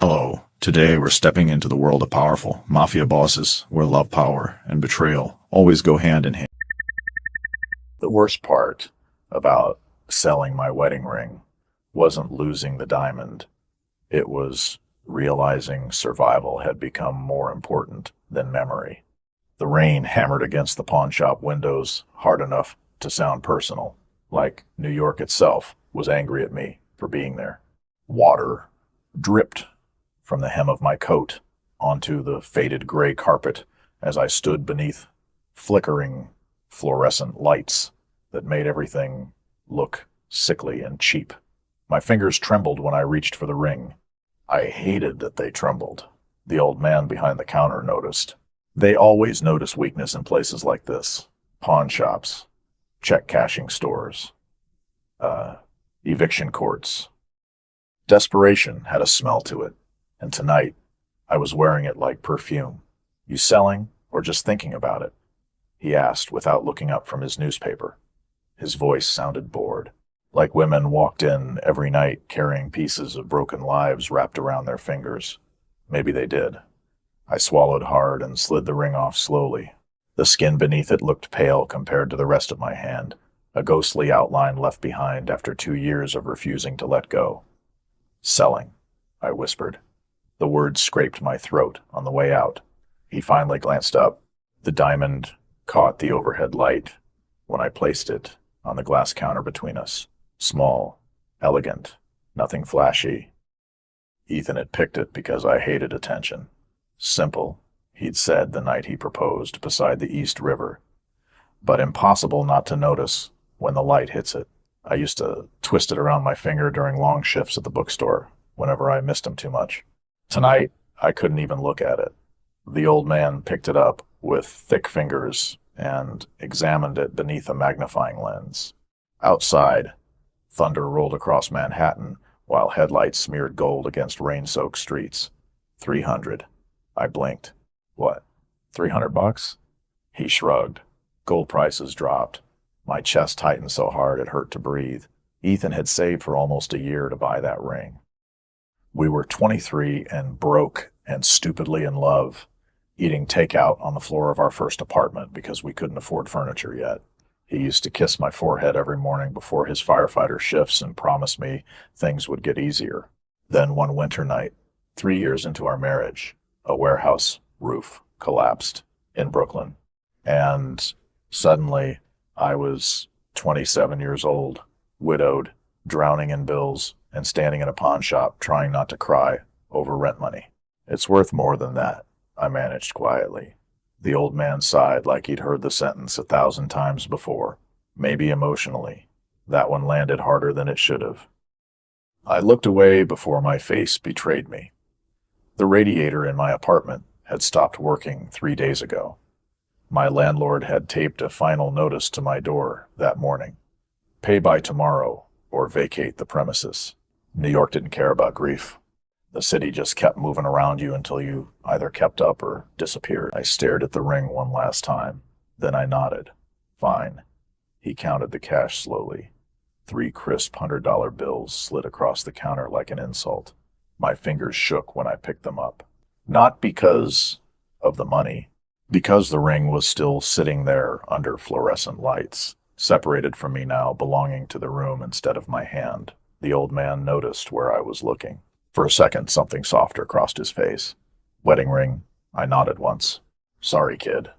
Hello. Today we're stepping into the world of powerful Mafia bosses where love, power, and betrayal always go hand in hand. The worst part about selling my wedding ring wasn't losing the diamond. It was realizing survival had become more important than memory. The rain hammered against the pawn shop windows hard enough to sound personal, like New York itself was angry at me for being there. Water dripped from the hem of my coat onto the faded gray carpet as I stood beneath flickering fluorescent lights that made everything look sickly and cheap. My fingers trembled when I reached for the ring. I hated that they trembled. The old man behind the counter noticed. They always notice weakness in places like this. Pawn shops, check cashing stores, eviction courts. Desperation had a smell to it, and tonight I was wearing it like perfume. "You selling, or just thinking about it?" he asked without looking up from his newspaper. His voice sounded bored, like women walked in every night carrying pieces of broken lives wrapped around their fingers. Maybe they did. I swallowed hard and slid the ring off slowly. The skin beneath it looked pale compared to the rest of my hand, a ghostly outline left behind after 2 years of refusing to let go. "Selling," I whispered. The words scraped my throat on the way out. He finally glanced up. The diamond caught the overhead light when I placed it on the glass counter between us. Small, elegant, nothing flashy. Ethan had picked it because I hated attention. Simple, he'd said the night he proposed beside the East River, but impossible not to notice when the light hits it. I used to twist it around my finger during long shifts at the bookstore whenever I missed him too much. Tonight, I couldn't even look at it. The old man picked it up with thick fingers and examined it beneath a magnifying lens. Outside, thunder rolled across Manhattan while headlights smeared gold against rain-soaked streets. 300. I blinked. "What? $300? He shrugged. Gold prices dropped. My chest tightened so hard it hurt to breathe. Ethan had saved for almost a year to buy that ring. We were 23 and broke and stupidly in love, eating takeout on the floor of our first apartment because we couldn't afford furniture yet. He used to kiss my forehead every morning before his firefighter shifts and promise me things would get easier. Then one winter night, 3 years into our marriage, a warehouse roof collapsed in Brooklyn. And suddenly, I was 27 years old, widowed, drowning in bills, and standing in a pawn shop trying not to cry over rent money. "It's worth more than that," I managed quietly. The old man sighed like he'd heard the sentence 1,000 times before, maybe emotionally. That one landed harder than it should have. I looked away before my face betrayed me. The radiator in my apartment had stopped working 3 days ago. My landlord had taped a final notice to my door that morning. "Pay by tomorrow or vacate the premises." New York didn't care about grief. The city just kept moving around you until you either kept up or disappeared. I stared at the ring one last time. Then I nodded. "Fine." He counted the cash slowly. 3 crisp $100 bills slid across the counter like an insult. My fingers shook when I picked them up. Not because of the money, because the ring was still sitting there under fluorescent lights, separated from me now, belonging to the room instead of my hand. The old man noticed where I was looking. For a second, something softer crossed his face. "Wedding ring?" I nodded once. "Sorry, kid."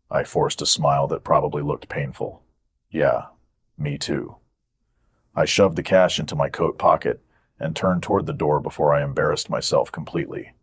I forced a smile that probably looked painful. "Yeah, me too." I shoved the cash into my coat pocket and turned toward the door before I embarrassed myself completely.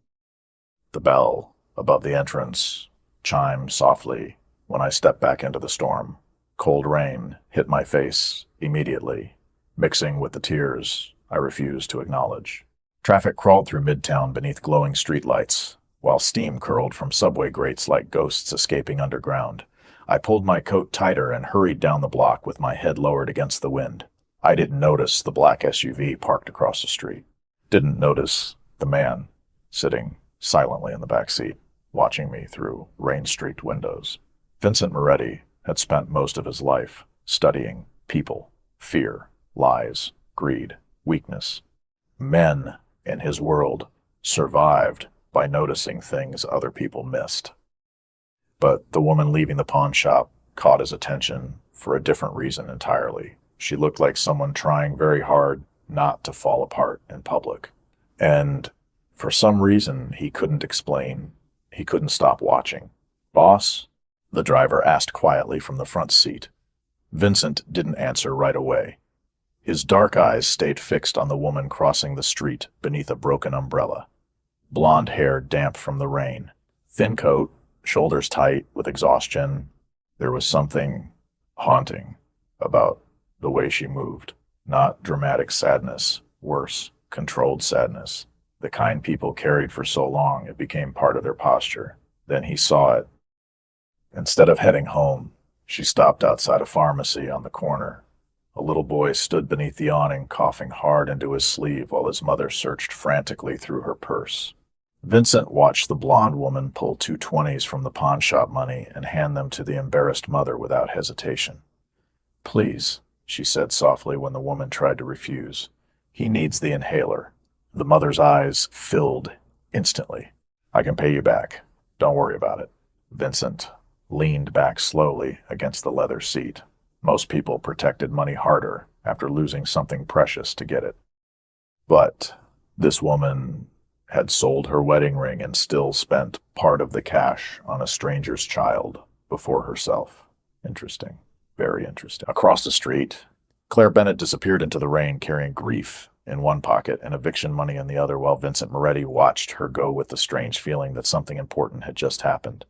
The bell above the entrance chimed softly when I stepped back into the storm. Cold rain hit my face immediately, mixing with the tears I refused to acknowledge. Traffic crawled through Midtown beneath glowing streetlights, while steam curled from subway grates like ghosts escaping underground. I pulled my coat tighter and hurried down the block with my head lowered against the wind. I didn't notice the black SUV parked across the street. Didn't notice the man sitting silently in the back seat, watching me through rain-streaked windows. Vincent Moretti had spent most of his life studying people, fear, lies, greed, weakness. Men in his world survived by noticing things other people missed. But the woman leaving the pawn shop caught his attention for a different reason entirely. She looked like someone trying very hard not to fall apart in public. And for some reason he couldn't explain, he couldn't stop watching. "Boss?" the driver asked quietly from the front seat. Vincent didn't answer right away. His dark eyes stayed fixed on the woman crossing the street beneath a broken umbrella. Blonde hair damp from the rain. Thin coat, shoulders tight with exhaustion. There was something haunting about the way she moved. Not dramatic sadness, worse, controlled sadness. The kind people carried for so long it became part of their posture. Then he saw it. Instead of heading home, she stopped outside a pharmacy on the corner. A little boy stood beneath the awning, coughing hard into his sleeve while his mother searched frantically through her purse. Vincent watched the blonde woman pull 2 20s from the pawn shop money and hand them to the embarrassed mother without hesitation. "Please," she said softly when the woman tried to refuse. "He needs the inhaler." The mother's eyes filled instantly. "I can pay you back. Don't worry about it." Vincent leaned back slowly against the leather seat. Most people protected money harder after losing something precious to get it. But this woman had sold her wedding ring and still spent part of the cash on a stranger's child before herself. Interesting. Very interesting. Across the street, Claire Bennett disappeared into the rain carrying grief in one pocket and eviction money in the other while Vincent Moretti watched her go with the strange feeling that something important had just happened.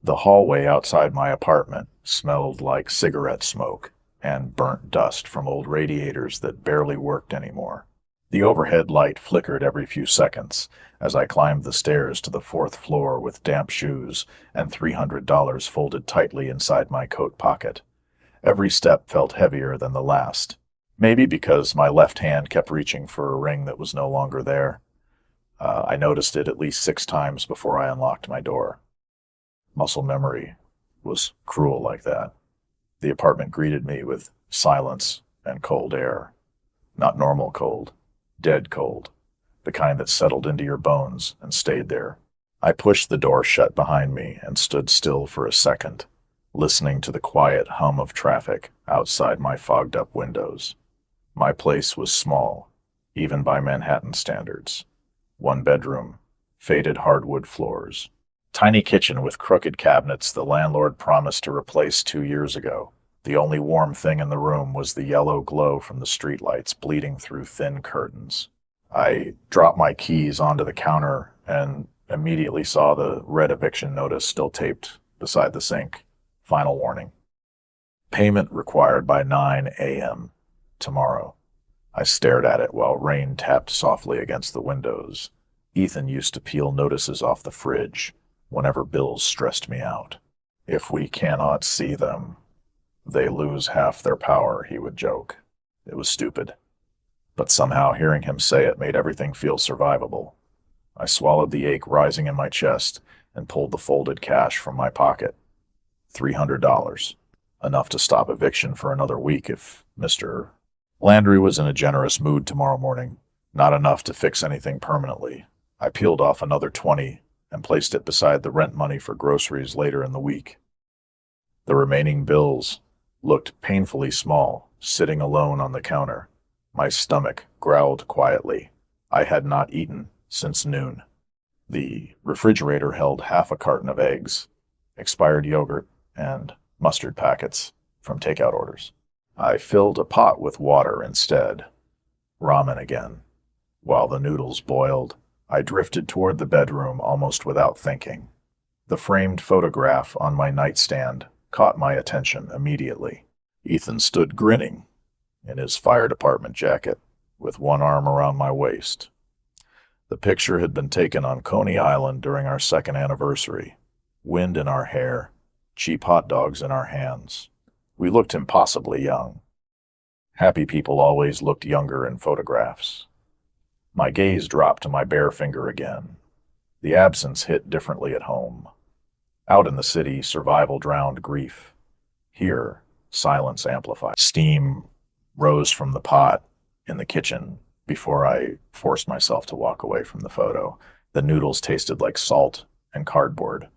The hallway outside my apartment smelled like cigarette smoke and burnt dust from old radiators that barely worked anymore. The overhead light flickered every few seconds as I climbed the stairs to the 4th floor with damp shoes and $300 folded tightly inside my coat pocket. Every step felt heavier than the last. Maybe because my left hand kept reaching for a ring that was no longer there. I noticed it at least 6 times before I unlocked my door. Muscle memory was cruel like that. The apartment greeted me with silence and cold air. Not normal cold, dead cold, the kind that settled into your bones and stayed there. I pushed the door shut behind me and stood still for a second, listening to the quiet hum of traffic outside my fogged-up windows. My place was small, even by Manhattan standards. 1 bedroom, faded hardwood floors. Tiny kitchen with crooked cabinets the landlord promised to replace 2 years ago. The only warm thing in the room was the yellow glow from the streetlights bleeding through thin curtains. I dropped my keys onto the counter and immediately saw the red eviction notice still taped beside the sink. Final warning. Payment required by 9 a.m. tomorrow. I stared at it while rain tapped softly against the windows. Ethan used to peel notices off the fridge whenever bills stressed me out. "If we cannot see them, they lose half their power," he would joke. It was stupid. But somehow hearing him say it made everything feel survivable. I swallowed the ache rising in my chest and pulled the folded cash from my pocket. $300. Enough to stop eviction for another week if Mr. Landry was in a generous mood tomorrow morning. Not enough to fix anything permanently. I peeled off another 20 and placed it beside the rent money for groceries later in the week. The remaining bills looked painfully small, sitting alone on the counter. My stomach growled quietly. I had not eaten since noon. The refrigerator held half a carton of eggs, expired yogurt, and mustard packets from takeout orders. I filled a pot with water instead. Ramen again. While the noodles boiled, I drifted toward the bedroom almost without thinking. The framed photograph on my nightstand caught my attention immediately. Ethan stood grinning in his fire department jacket with one arm around my waist. The picture had been taken on Coney Island during our 2nd anniversary. Wind in our hair, cheap hot dogs in our hands. We looked impossibly young. Happy people always looked younger in photographs. My gaze dropped to my bare finger again. The absence hit differently at home. Out in the city, survival drowned grief. Here, silence amplified. Steam rose from the pot in the kitchen before I forced myself to walk away from the photo. The noodles tasted like salt and cardboard.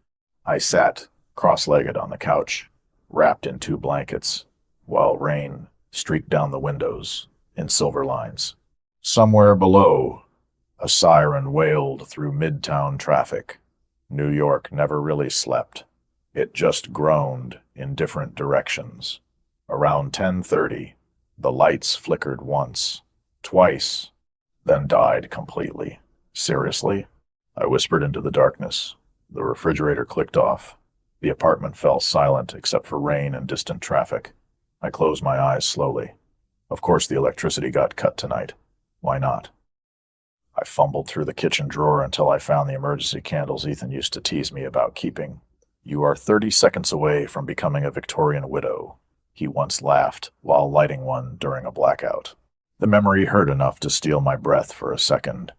I sat cross-legged on the couch, wrapped in two blankets, while rain streaked down the windows in silver lines. Somewhere below, a siren wailed through midtown traffic. New York never really slept. It just groaned in different directions. Around 10:30, the lights flickered once, twice, then died completely. Seriously? I whispered into the darkness. The refrigerator clicked off. The apartment fell silent except for rain and distant traffic. I closed my eyes slowly. Of course the electricity got cut tonight. Why not? I fumbled through the kitchen drawer until I found the emergency candles Ethan used to tease me about keeping. "You are 30 seconds away from becoming a Victorian widow," he once laughed while lighting one during a blackout. The memory hurt enough to steal my breath for a second.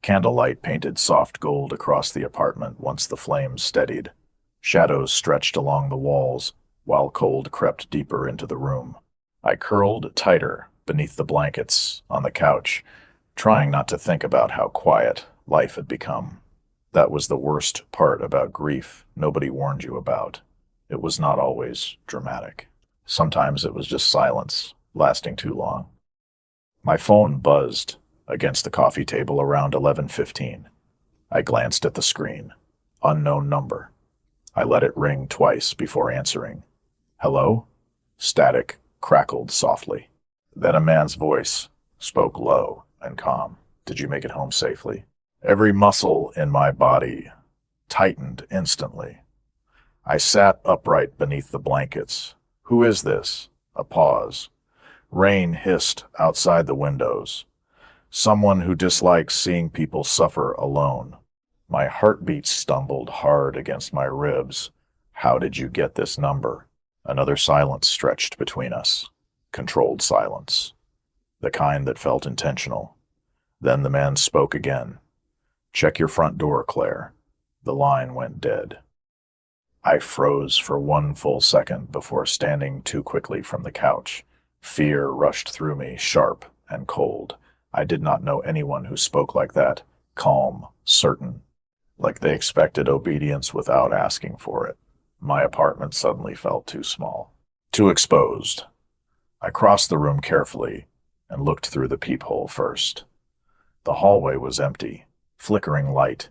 Candlelight painted soft gold across the apartment once the flames steadied. Shadows stretched along the walls, while cold crept deeper into the room. I curled tighter beneath the blankets on the couch, trying not to think about how quiet life had become. That was the worst part about grief nobody warned you about. It was not always dramatic. Sometimes it was just silence, lasting too long. My phone buzzed against the coffee table around 11:15. I glanced at the screen. Unknown number. I let it ring twice before answering. "Hello?" Static crackled softly. Then a man's voice spoke low and calm. "Did you make it home safely?" Every muscle in my body tightened instantly. I sat upright beneath the blankets. "Who is this?" A pause. Rain hissed outside the windows. Someone who dislikes seeing people suffer alone. My heartbeat stumbled hard against my ribs. "How did you get this number?" Another silence stretched between us. Controlled silence. The kind that felt intentional. Then the man spoke again. "Check your front door, Claire." The line went dead. I froze for one full second before standing too quickly from the couch. Fear rushed through me, sharp and cold. I did not know anyone who spoke like that, calm, certain, like they expected obedience without asking for it. My apartment suddenly felt too small, too exposed. I crossed the room carefully and looked through the peephole first. The hallway was empty, flickering light,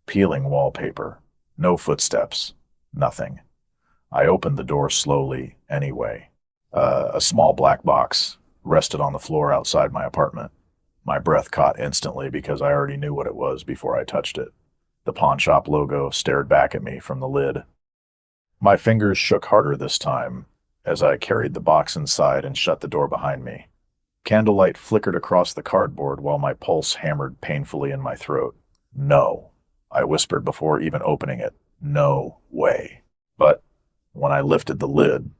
peeling wallpaper, no footsteps, nothing. I opened the door slowly anyway. A small black box rested on the floor outside my apartment. My breath caught instantly because I already knew what it was before I touched it. The pawn shop logo stared back at me from the lid. My fingers shook harder this time as I carried the box inside and shut the door behind me. Candlelight flickered across the cardboard while my pulse hammered painfully in my throat. "No," I whispered before even opening it. "No way." But when I lifted the lid,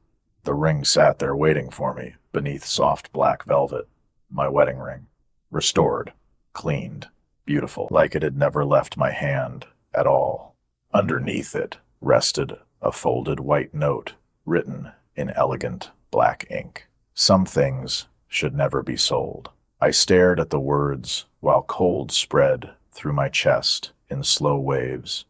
the ring sat there waiting for me beneath soft black velvet. My wedding ring. Restored, cleaned, beautiful, like it had never left my hand at all. Underneath it rested a folded white note written in elegant black ink. "Some things should never be sold." I stared at the words while cold spread through my chest in slow waves.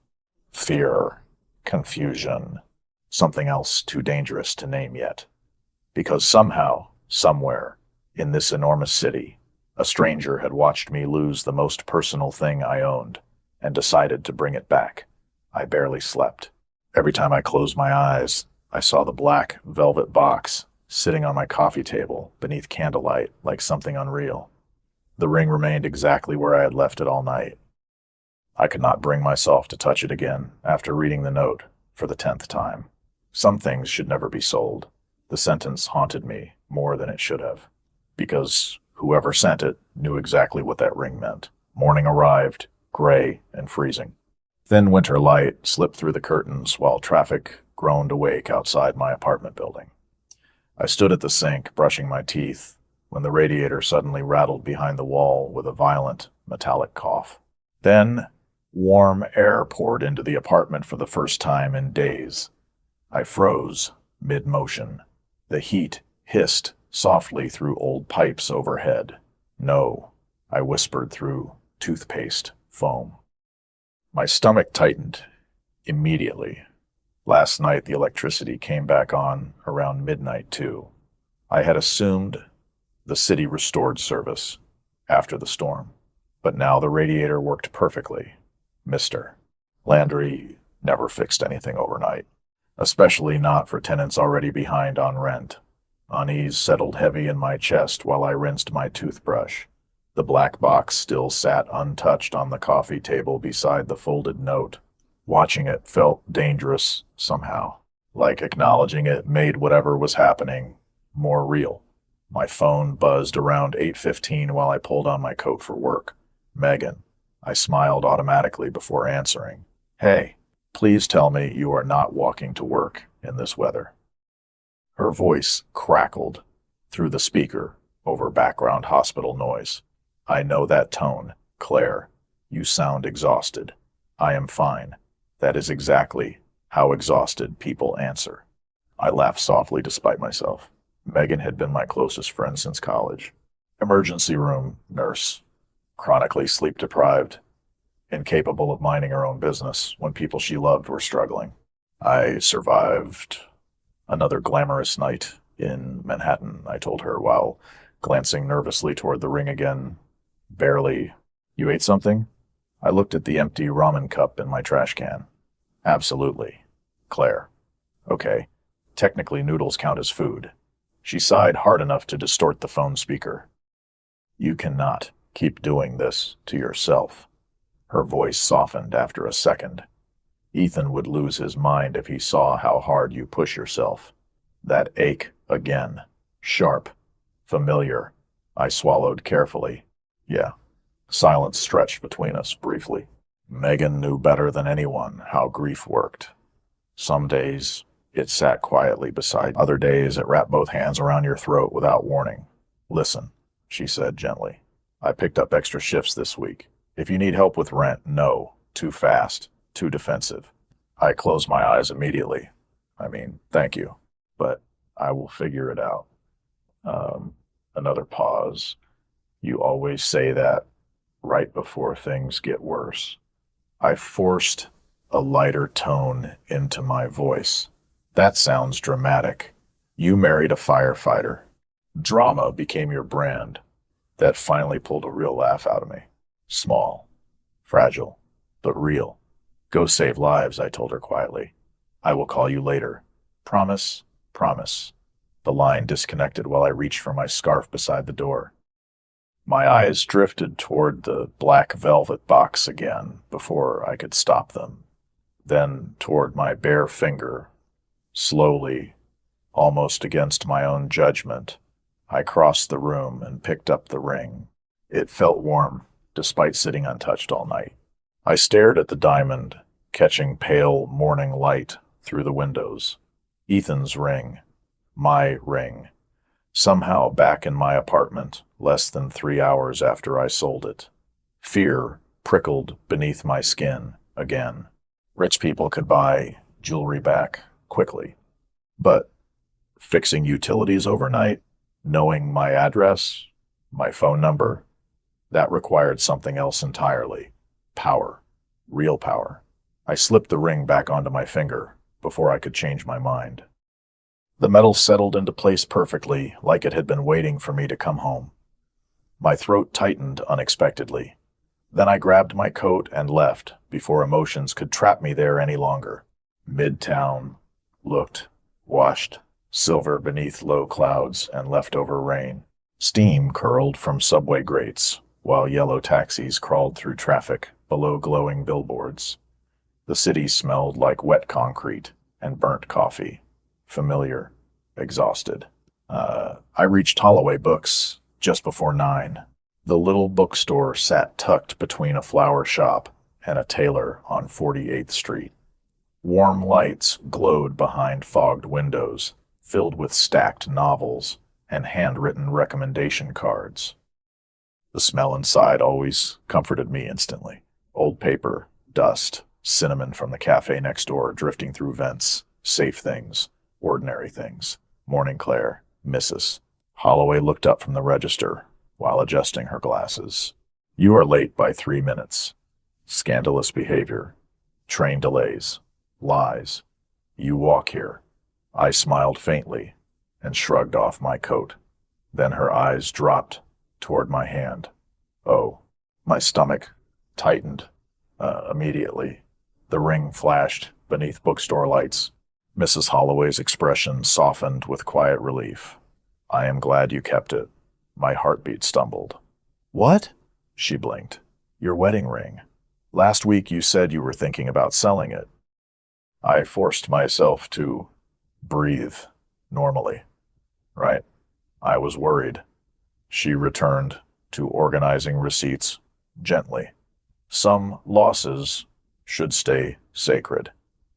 Fear, confusion, something else too dangerous to name yet. Because somehow, somewhere, in this enormous city, a stranger had watched me lose the most personal thing I owned and decided to bring it back. I barely slept. Every time I closed my eyes, I saw the black velvet box sitting on my coffee table beneath candlelight like something unreal. The ring remained exactly where I had left it all night. I could not bring myself to touch it again after reading the note for the 10th time. Some things should never be sold. The sentence haunted me more than it should have, because whoever sent it knew exactly what that ring meant. Morning arrived, gray and freezing. Thin winter light slipped through the curtains while traffic groaned awake outside my apartment building. I stood at the sink, brushing my teeth, when the radiator suddenly rattled behind the wall with a violent, metallic cough. Then, warm air poured into the apartment for the first time in days. I froze, mid-motion. The heat hissed softly through old pipes overhead. No, I whispered through toothpaste foam. My stomach tightened immediately. Last night the electricity came back on around midnight too. I had assumed the city restored service after the storm, but now the radiator worked perfectly. Mr. Landry never fixed anything overnight, especially not for tenants already behind on rent. Unease settled heavy in my chest while I rinsed my toothbrush. The black box still sat untouched on the coffee table beside the folded note. Watching it felt dangerous somehow, like acknowledging it made whatever was happening more real. My phone buzzed around 8:15 while I pulled on my coat for work. Megan. I smiled automatically before answering. Hey, please tell me you are not walking to work in this weather. Her voice crackled through the speaker over background hospital noise. I know that tone, Claire. You sound exhausted. I am fine. That is exactly how exhausted people answer. I laughed softly despite myself. Megan had been my closest friend since college. Emergency room nurse, chronically sleep-deprived, incapable of minding her own business when people she loved were struggling. I survived another glamorous night in Manhattan, I told her while glancing nervously toward the ring again. Barely. You ate something? I looked at the empty ramen cup in my trash can. Absolutely. Claire. Okay. Technically noodles count as food. She sighed hard enough to distort the phone speaker. You cannot keep doing this to yourself. Her voice softened after a second. Ethan would lose his mind if he saw how hard you push yourself. That ache again. Sharp. Familiar. I swallowed carefully. Yeah. Silence stretched between us briefly. Megan knew better than anyone how grief worked. Some days it sat quietly beside, other days it wrapped both hands around your throat without warning. Listen, she said gently. I picked up extra shifts this week. If you need help with rent, no. Too fast. Too defensive. I closed my eyes immediately. Thank you. But I will figure it out. Another pause. You always say that right before things get worse. I forced a lighter tone into my voice. That sounds dramatic. You married a firefighter. Drama became your brand. That finally pulled a real laugh out of me. Small, fragile, but real. Go save lives, I told her quietly. I will call you later. Promise? Promise. The line disconnected while I reached for my scarf beside the door. My eyes drifted toward the black velvet box again before I could stop them, then toward my bare finger. Slowly, almost against my own judgment, I crossed the room and picked up the ring. It felt warm, despite sitting untouched all night. I stared at the diamond, catching pale morning light through the windows. Ethan's ring. My ring. Somehow back in my apartment, less than 3 hours after I sold it. Fear prickled beneath my skin again. Rich people could buy jewelry back quickly. But fixing utilities overnight, knowing my address, my phone number, that required something else entirely. Power. Real power. I slipped the ring back onto my finger before I could change my mind. The metal settled into place perfectly, like it had been waiting for me to come home. My throat tightened unexpectedly. Then I grabbed my coat and left before emotions could trap me there any longer. Midtown looked washed, silver beneath low clouds and leftover rain. Steam curled from subway grates, while yellow taxis crawled through traffic below glowing billboards. The city smelled like wet concrete and burnt coffee. Familiar, exhausted. I reached Holloway Books just before 9. The little bookstore sat tucked between a flower shop and a tailor on 48th Street. Warm lights glowed behind fogged windows, filled with stacked novels and handwritten recommendation cards. The smell inside always comforted me instantly. Old paper, dust, cinnamon from the cafe next door drifting through vents, safe things. Ordinary things. Morning, Claire. Mrs. Holloway looked up from the register, while adjusting her glasses. You are late by 3 minutes. Scandalous behavior. Train delays. Lies. You walk here. I smiled faintly and shrugged off my coat. Then her eyes dropped toward my hand. Oh, my stomach tightened immediately. The ring flashed beneath bookstore lights. Mrs. Holloway's expression softened with quiet relief. I am glad you kept it. My heartbeat stumbled. What? She blinked. Your wedding ring. Last week you said you were thinking about selling it. I forced myself to breathe normally. Right. I was worried. She returned to organizing receipts gently. Some losses should stay sacred.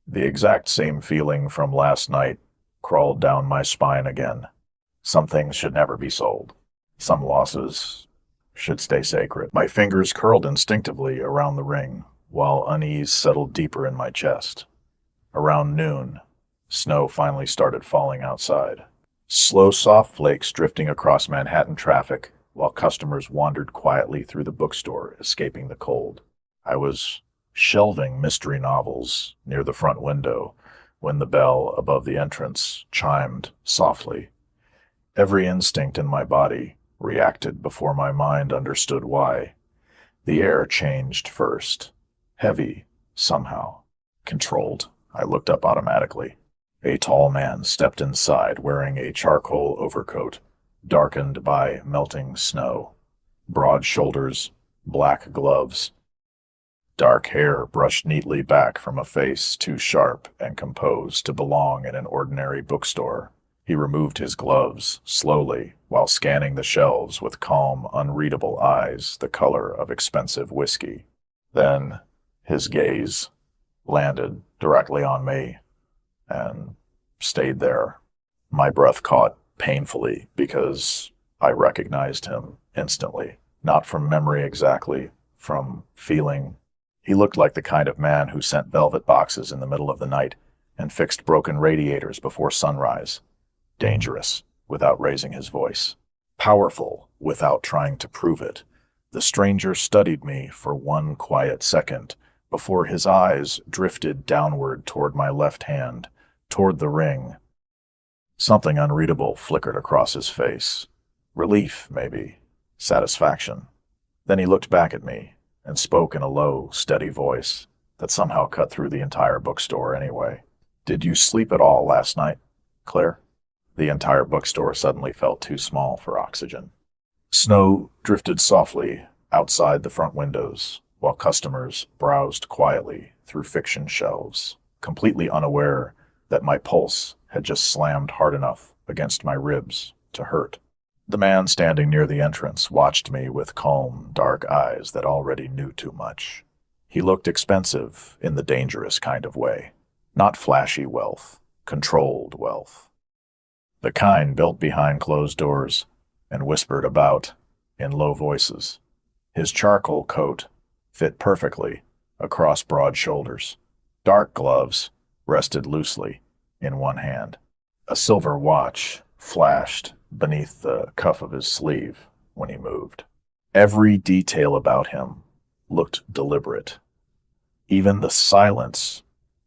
The exact same feeling from last night crawled down my spine again. Some things should never be sold. Some losses should stay sacred. My fingers curled instinctively around the ring, while unease settled deeper in my chest. Around noon, snow finally started falling outside. Slow, soft flakes drifting across Manhattan traffic, while customers wandered quietly through the bookstore, escaping the cold. I was shelving mystery novels near the front window when the bell above the entrance chimed softly. Every instinct in my body reacted before my mind understood why. The air changed first. Heavy, somehow. Controlled. I looked up automatically. A tall man stepped inside wearing a charcoal overcoat, darkened by melting snow. Broad shoulders, black gloves. Dark hair brushed neatly back from a face too sharp and composed to belong in an ordinary bookstore. He removed his gloves slowly while scanning the shelves with calm, unreadable eyes the color of expensive whiskey. Then his gaze landed directly on me and stayed there. My breath caught painfully because I recognized him instantly, not from memory exactly, from feeling. He looked like the kind of man who sent velvet boxes in the middle of the night and fixed broken radiators before sunrise. Dangerous, without raising his voice. Powerful, without trying to prove it. The stranger studied me for one quiet second before his eyes drifted downward toward my left hand, toward the ring. Something unreadable flickered across his face. Relief, maybe. Satisfaction. Then he looked back at me and spoke in a low, steady voice that somehow cut through the entire bookstore anyway. Did you sleep at all last night, Claire? The entire bookstore suddenly felt too small for oxygen. Snow drifted softly outside the front windows, while customers browsed quietly through fiction shelves, completely unaware that my pulse had just slammed hard enough against my ribs to hurt. The man standing near the entrance watched me with calm, dark eyes that already knew too much. He looked expensive in the dangerous kind of way. Not flashy wealth, controlled wealth. The kind built behind closed doors and whispered about in low voices. His charcoal coat fit perfectly across broad shoulders. Dark gloves rested loosely in one hand. A silver watch flashed beneath the cuff of his sleeve when he moved. Every detail about him looked deliberate. Even the silence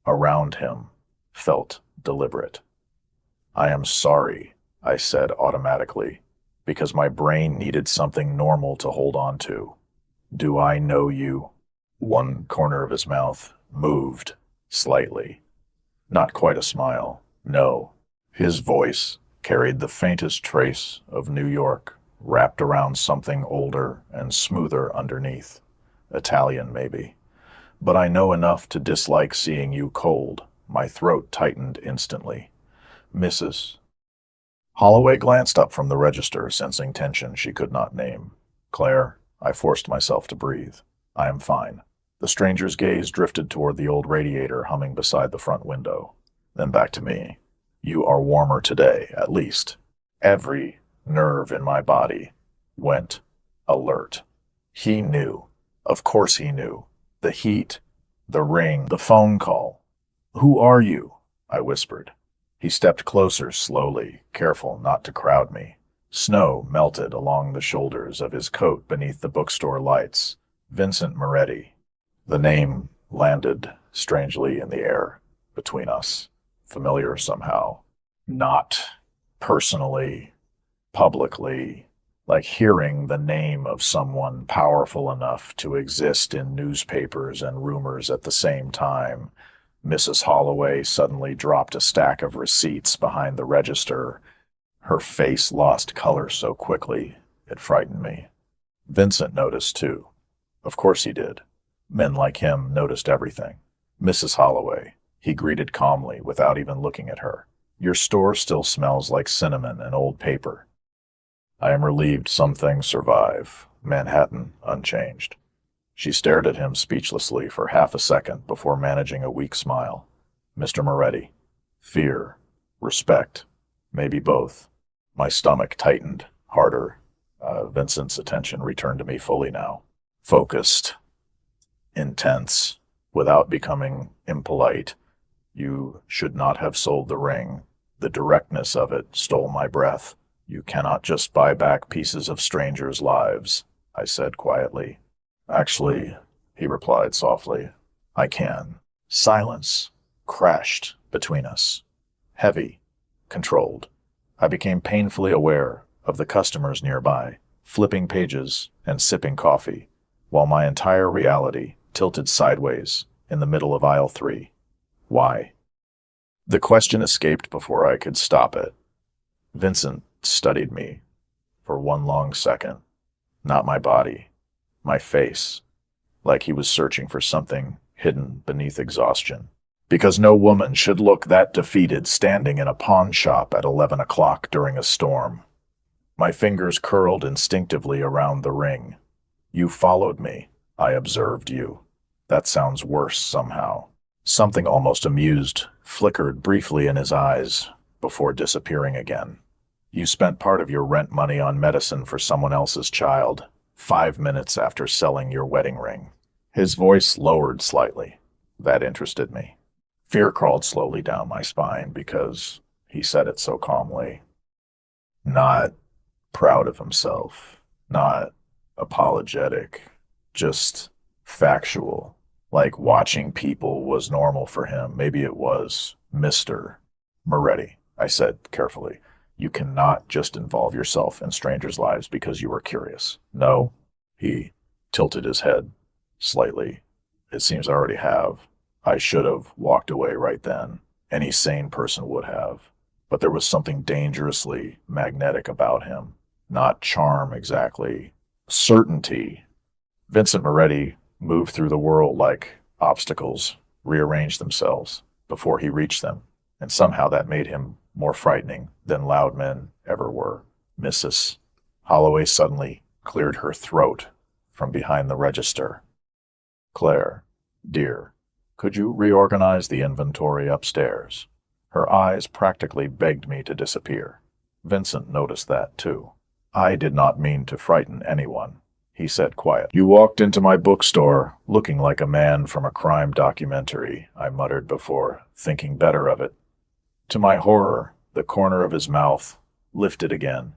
around him felt deliberate. I am sorry, I said automatically, because my brain needed something normal to hold on to. Do I know you? One corner of his mouth moved slightly. Not quite a smile, no. His voice carried the faintest trace of New York, wrapped around something older and smoother underneath. Italian, maybe. But I know enough to dislike seeing you cold. My throat tightened instantly. Mrs. Holloway glanced up from the register, sensing tension she could not name. Claire, I forced myself to breathe. I am fine. The stranger's gaze drifted toward the old radiator humming beside the front window. Then back to me. You are warmer today, at least. Every nerve in my body went alert. He knew. Of course he knew. The heat, the ring, the phone call. Who are you? I whispered. He stepped closer slowly, careful not to crowd me. Snow melted along the shoulders of his coat beneath the bookstore lights. Vincent Moretti. The name landed strangely in the air between us, familiar somehow. Not personally, publicly, like hearing the name of someone powerful enough to exist in newspapers and rumors at the same time. Mrs. Holloway suddenly dropped a stack of receipts behind the register. Her face lost color so quickly, it frightened me. Vincent noticed, too. Of course he did. Men like him noticed everything. Mrs. Holloway, he greeted calmly without even looking at her. Your store still smells like cinnamon and old paper. I am relieved some things survive. Manhattan unchanged. She stared at him speechlessly for half a second before managing a weak smile. Mr. Moretti. Fear. Respect. Maybe both. My stomach tightened harder. Vincent's attention returned to me fully now. Focused. Intense. Without becoming impolite. You should not have sold the ring. The directness of it stole my breath. You cannot just buy back pieces of strangers' lives, I said quietly. Actually, he replied softly, I can. Silence crashed between us. Heavy, controlled. I became painfully aware of the customers nearby, flipping pages and sipping coffee, while my entire reality tilted sideways in the middle of aisle 3. Why? The question escaped before I could stop it. Vincent studied me for one long second. Not my body, my face, like he was searching for something hidden beneath exhaustion. Because no woman should look that defeated standing in a pawn shop at 11 o'clock during a storm. My fingers curled instinctively around the ring. You followed me. I observed you. That sounds worse somehow. Something almost amused flickered briefly in his eyes before disappearing again. You spent part of your rent money on medicine for someone else's child, 5 minutes after selling your wedding ring. His voice lowered slightly. That interested me. Fear crawled slowly down my spine because he said it so calmly. Not proud of himself, not apologetic, just factual. Like watching people was normal for him. Maybe it was. Mr. Moretti, I said carefully. You cannot just involve yourself in strangers' lives because you are curious. No, he tilted his head slightly. It seems I already have. I should have walked away right then. Any sane person would have. But there was something dangerously magnetic about him. Not charm exactly. Certainty. Vincent Moretti moved through the world like obstacles rearranged themselves before he reached them, and somehow that made him more frightening than loud men ever were. Mrs. Holloway suddenly cleared her throat from behind the register. Claire, dear, could you reorganize the inventory upstairs? Her eyes practically begged me to disappear. Vincent noticed that, too. I did not mean to frighten anyone, he said quietly. You walked into my bookstore looking like a man from a crime documentary, I muttered before thinking better of it. To my horror, the corner of his mouth lifted again,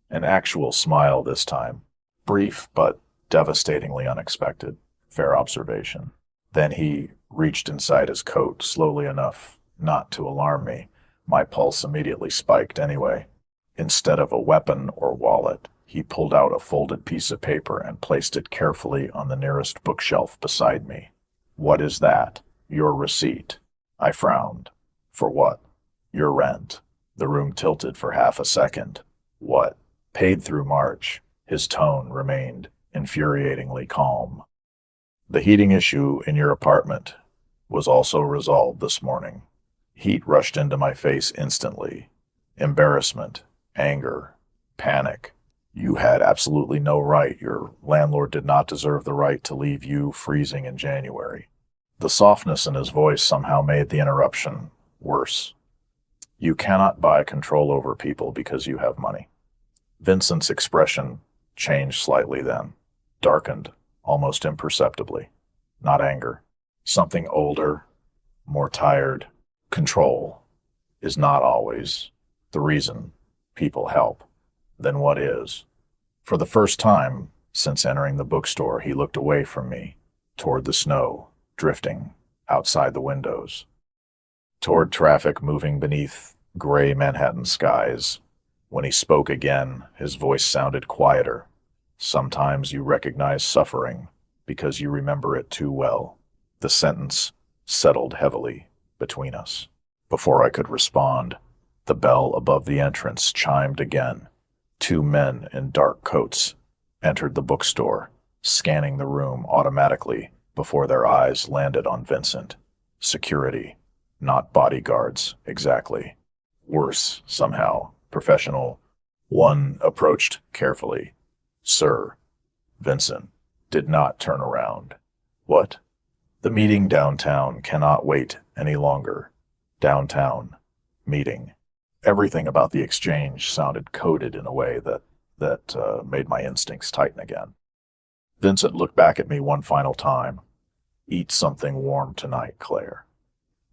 an actual smile this time. Brief but devastatingly unexpected. Fair observation. Then he reached inside his coat slowly enough not to alarm me. My pulse immediately spiked anyway. Instead of a weapon or wallet, he pulled out a folded piece of paper and placed it carefully on the nearest bookshelf beside me. What is that? Your receipt. I frowned. For what? Your rent. The room tilted for half a second. What? Paid through March. His tone remained infuriatingly calm. The heating issue in your apartment was also resolved this morning. Heat rushed into my face instantly. Embarrassment, anger, panic. You had absolutely no right. Your landlord did not deserve the right to leave you freezing in January. The softness in his voice somehow made the interruption worse. You cannot buy control over people because you have money. Vincent's expression changed slightly then, darkened almost imperceptibly. Not anger. Something older, more tired. Control is not always the reason people help. Then what is? For the first time since entering the bookstore, he looked away from me, toward the snow, drifting outside the windows, toward traffic moving beneath gray Manhattan skies. When he spoke again, his voice sounded quieter. Sometimes you recognize suffering because you remember it too well. The sentence settled heavily between us. Before I could respond, the bell above the entrance chimed again. Two men in dark coats entered the bookstore, scanning the room automatically before their eyes landed on Vincent. Security, not bodyguards, exactly. Worse, somehow, professional. One approached carefully. Sir, Vincent did not turn around. What? The meeting downtown cannot wait any longer. Downtown. Meeting. Everything about the exchange sounded coded in a way that made my instincts tighten again. Vincent looked back at me one final time. Eat something warm tonight, Claire.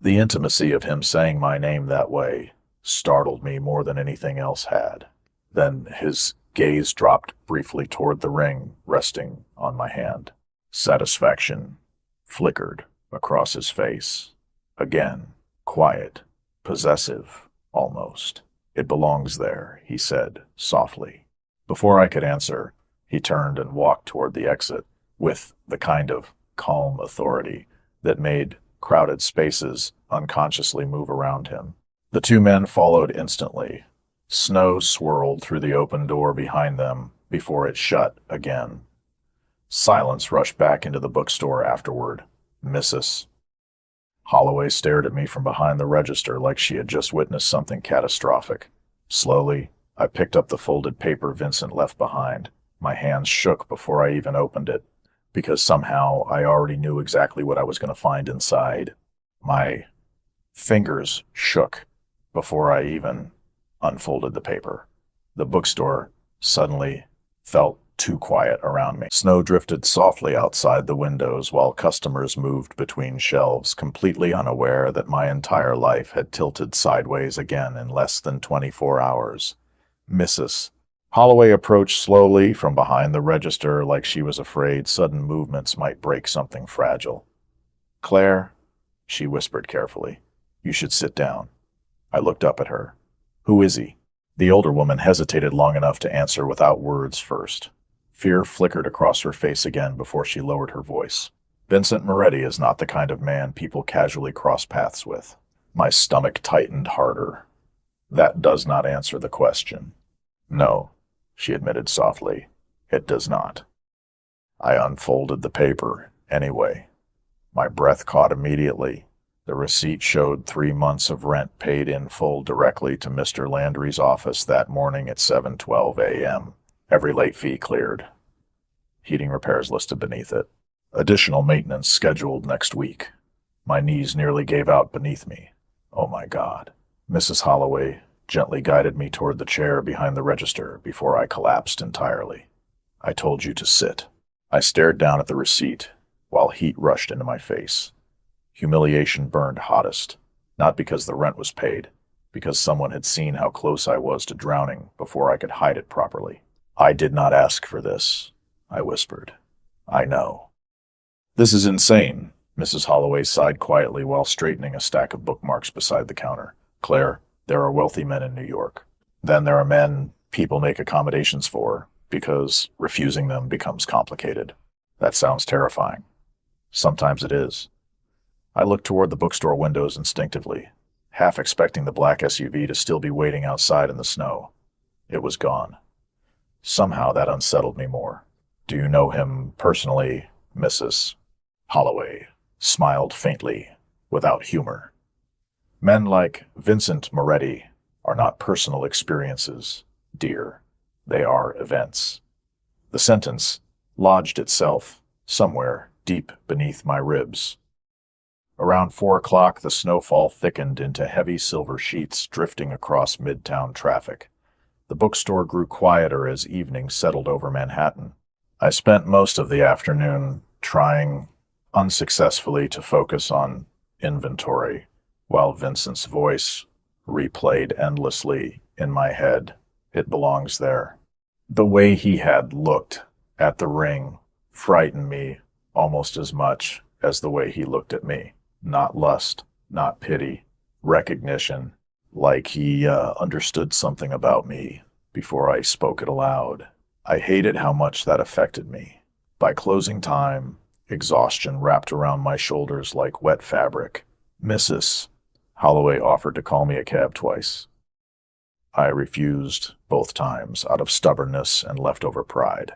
The intimacy of him saying my name that way startled me more than anything else had. Then his gaze dropped briefly toward the ring resting on my hand. Satisfaction flickered across his face. Again, quiet, possessive, almost. It belongs there, he said, softly. Before I could answer, he turned and walked toward the exit, with the kind of calm authority that made crowded spaces unconsciously move around him. The two men followed instantly. Snow swirled through the open door behind them before it shut again. Silence rushed back into the bookstore afterward. Mrs. Holloway stared at me from behind the register like she had just witnessed something catastrophic. Slowly, I picked up the folded paper Vincent left behind. My hands shook before I even opened it, because somehow I already knew exactly what I was going to find inside. My fingers shook before I even unfolded the paper. The bookstore suddenly felt too quiet around me. Snow drifted softly outside the windows while customers moved between shelves, completely unaware that my entire life had tilted sideways again in less than 24 hours. Mrs. Holloway approached slowly from behind the register like she was afraid sudden movements might break something fragile. Claire, she whispered carefully, you should sit down. I looked up at her. Who is he? The older woman hesitated long enough to answer without words first. Fear flickered across her face again before she lowered her voice. Vincent Moretti is not the kind of man people casually cross paths with. My stomach tightened harder. That does not answer the question. No, she admitted softly. It does not. I unfolded the paper, anyway. My breath caught immediately. The receipt showed 3 months of rent paid in full directly to Mr. Landry's office that morning at 7:12 a.m. Every late fee cleared. Heating repairs listed beneath it. Additional maintenance scheduled next week. My knees nearly gave out beneath me. Oh my God. Mrs. Holloway gently guided me toward the chair behind the register before I collapsed entirely. I told you to sit. I stared down at the receipt while heat rushed into my face. Humiliation burned hottest, not because the rent was paid, because someone had seen how close I was to drowning before I could hide it properly. I did not ask for this, I whispered. I know. This is insane, Mrs. Holloway sighed quietly while straightening a stack of bookmarks beside the counter. Claire, there are wealthy men in New York. Then there are men people make accommodations for, because refusing them becomes complicated. That sounds terrifying. Sometimes it is. I looked toward the bookstore windows instinctively, half expecting the black SUV to still be waiting outside in the snow. It was gone. Somehow that unsettled me more. Do you know him personally, Mrs. Holloway smiled faintly, without humor. Men like Vincent Moretti are not personal experiences, dear. They are events. The sentence lodged itself somewhere deep beneath my ribs. Around 4 o'clock, the snowfall thickened into heavy silver sheets drifting across midtown traffic. The bookstore grew quieter as evening settled over Manhattan. I spent most of the afternoon trying unsuccessfully to focus on inventory, while Vincent's voice replayed endlessly in my head. It belongs there. The way he had looked at the ring frightened me almost as much as the way he looked at me. Not lust, not pity, recognition, like he understood something about me before I spoke it aloud. I hated how much that affected me. By closing time, exhaustion wrapped around my shoulders like wet fabric. Mrs. Holloway offered to call me a cab twice. I refused both times out of stubbornness and leftover pride.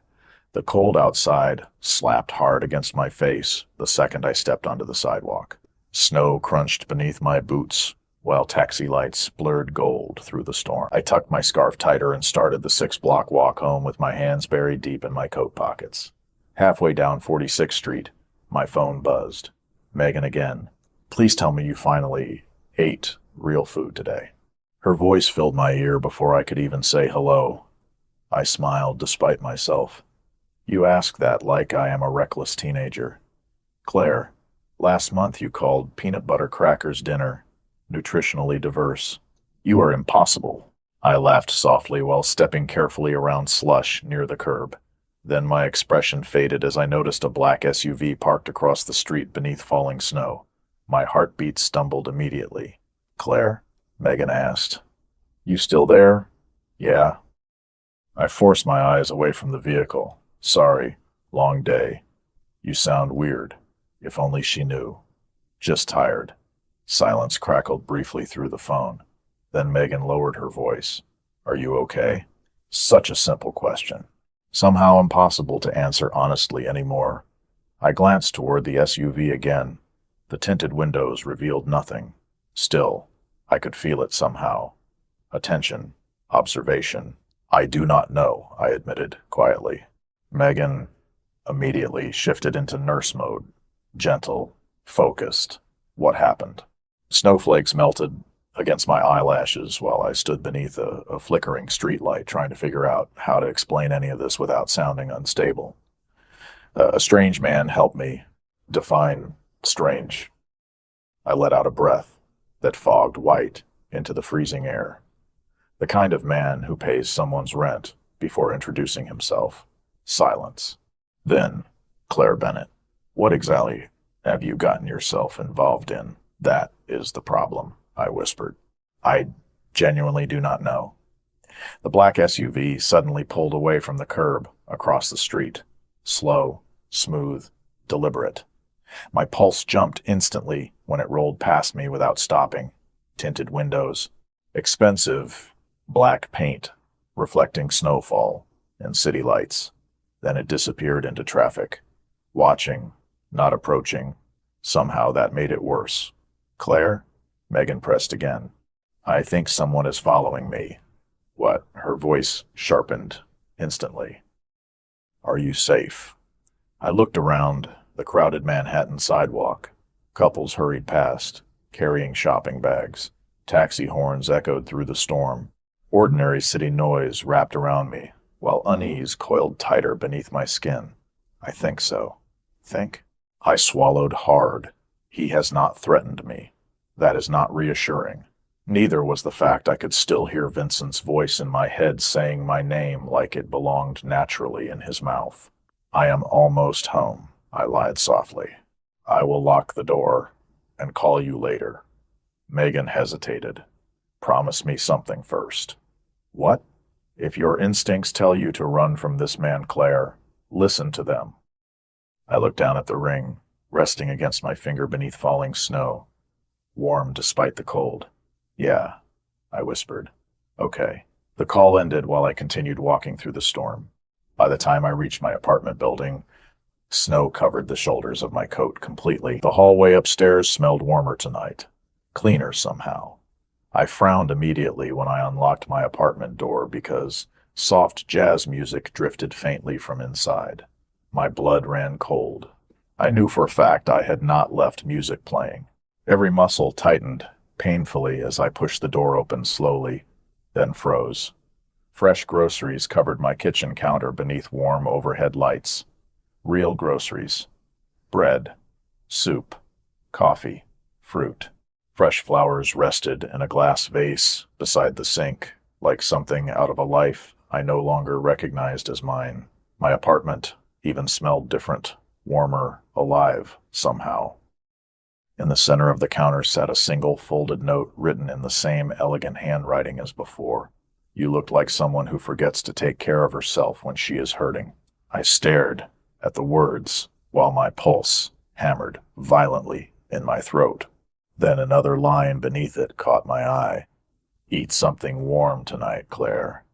The cold outside slapped hard against my face the second I stepped onto the sidewalk. Snow crunched beneath my boots, while taxi lights blurred gold through the storm. I tucked my scarf tighter and started the 6-block walk home with my hands buried deep in my coat pockets. Halfway down 46th Street, my phone buzzed. Megan again. Please tell me you finally ate real food today. Her voice filled my ear before I could even say hello. I smiled despite myself. You ask that like I am a reckless teenager. Claire, last month you called peanut butter crackers dinner nutritionally diverse. You are impossible. I laughed softly while stepping carefully around slush near the curb. Then my expression faded as I noticed a black SUV parked across the street beneath falling snow. My heartbeat stumbled immediately. Claire? Megan asked. You still there? Yeah. I forced my eyes away from the vehicle. Sorry. Long day. You sound weird. If only she knew. Just tired. Silence crackled briefly through the phone. Then Megan lowered her voice. Are you okay? Such a simple question. Somehow impossible to answer honestly anymore. I glanced toward the SUV again. The tinted windows revealed nothing. Still, I could feel it somehow. Attention. Observation. I do not know, I admitted quietly. Megan immediately shifted into nurse mode. Gentle. Focused. What happened? Snowflakes melted against my eyelashes while I stood beneath a flickering streetlight trying to figure out how to explain any of this without sounding unstable. A strange man helped me define strange. I let out a breath that fogged white into the freezing air. The kind of man who pays someone's rent before introducing himself. Silence. Then, Claire Bennett, what exactly have you gotten yourself involved in? That is the problem, I whispered. I genuinely do not know. The black SUV suddenly pulled away from the curb across the street. Slow, smooth, deliberate. My pulse jumped instantly when it rolled past me without stopping. Tinted windows, expensive black paint reflecting snowfall and city lights. Then it disappeared into traffic. Watching, not approaching. Somehow that made it worse. Claire? Megan pressed again. I think someone is following me. What? Her voice sharpened instantly. Are you safe? I looked around the crowded Manhattan sidewalk. Couples hurried past, carrying shopping bags. Taxi horns echoed through the storm. Ordinary city noise wrapped around me, while unease coiled tighter beneath my skin. I think so. Think? I swallowed hard. He has not threatened me. That is not reassuring. Neither was the fact I could still hear Vincent's voice in my head saying my name like it belonged naturally in his mouth. I am almost home, I lied softly. I will lock the door and call you later. Megan hesitated. Promise me something first. What? If your instincts tell you to run from this man, Claire, listen to them. I looked down at the ring, resting against my finger beneath falling snow. Warm despite the cold. Yeah, I whispered. Okay. The call ended while I continued walking through the storm. By the time I reached my apartment building, snow covered the shoulders of my coat completely. The hallway upstairs smelled warmer tonight. Cleaner somehow. I frowned immediately when I unlocked my apartment door because soft jazz music drifted faintly from inside. My blood ran cold. I knew for a fact I had not left music playing. Every muscle tightened painfully as I pushed the door open slowly, then froze. Fresh groceries covered my kitchen counter beneath warm overhead lights. Real groceries. Bread, soup, coffee, fruit. Fresh flowers rested in a glass vase beside the sink, like something out of a life I no longer recognized as mine. My apartment even smelled different, warmer, alive, somehow. In the center of the counter sat a single folded note written in the same elegant handwriting as before. You look like someone who forgets to take care of herself when she is hurting. I stared at the words while my pulse hammered violently in my throat. Then another line beneath it caught my eye. Eat something warm tonight, Claire.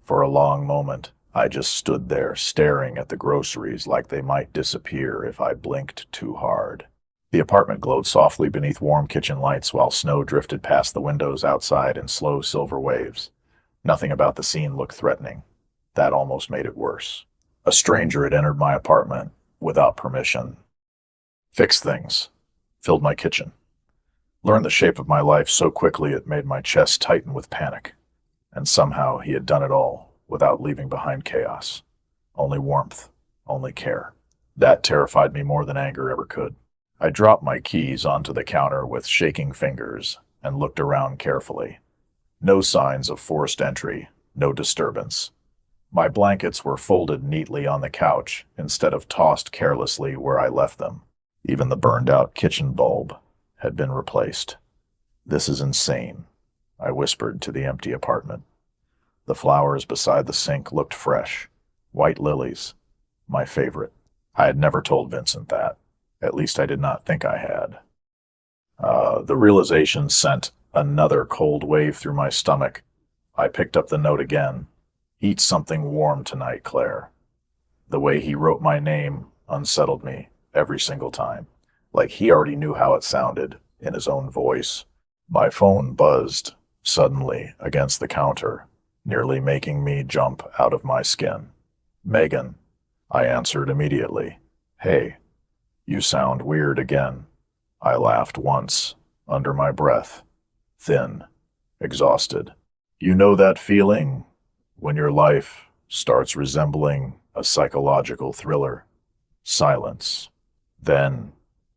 For a long moment, I just stood there staring at the groceries like they might disappear if I blinked too hard. The apartment glowed softly beneath warm kitchen lights while snow drifted past the windows outside in slow silver waves. Nothing about the scene looked threatening. That almost made it worse. A stranger had entered my apartment without permission, fixed things, filled my kitchen, learned the shape of my life so quickly it made my chest tighten with panic. And somehow he had done it all without leaving behind chaos. Only warmth, only care. That terrified me more than anger ever could. I dropped my keys onto the counter with shaking fingers and looked around carefully. No signs of forced entry, no disturbance. My blankets were folded neatly on the couch instead of tossed carelessly where I left them. Even the burned-out kitchen bulb had been replaced. This is insane, I whispered to the empty apartment. The flowers beside the sink looked fresh. White lilies, my favorite. I had never told Vincent that. At least I did not think I had. The realization sent another cold wave through my stomach. I picked up the note again. Eat something warm tonight, Claire. The way he wrote my name unsettled me every single time, like he already knew how it sounded in his own voice. My phone buzzed suddenly against the counter, nearly making me jump out of my skin. Megan, I answered immediately. Hey, you sound weird again. I laughed once, under my breath, thin, exhausted. You know that feeling when your life starts resembling a psychological thriller? Silence. Then,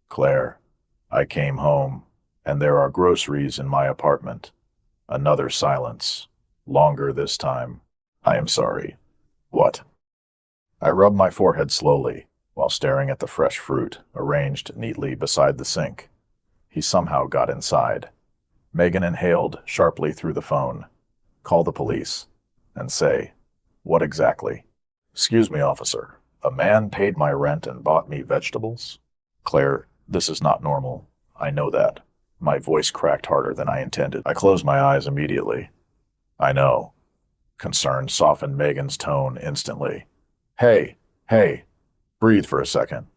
Claire, I came home, and there are groceries in my apartment. Another silence. Longer this time. I am sorry. What? I rubbed my forehead slowly, while staring at the fresh fruit arranged neatly beside the sink. He somehow got inside. Megan inhaled sharply through the phone. Call the police. And say, what exactly? Excuse me, officer. A man paid my rent and bought me vegetables? Claire, this is not normal. I know that. My voice cracked harder than I intended. I closed my eyes immediately. I know. Concern softened Megan's tone instantly. Hey, breathe for a second.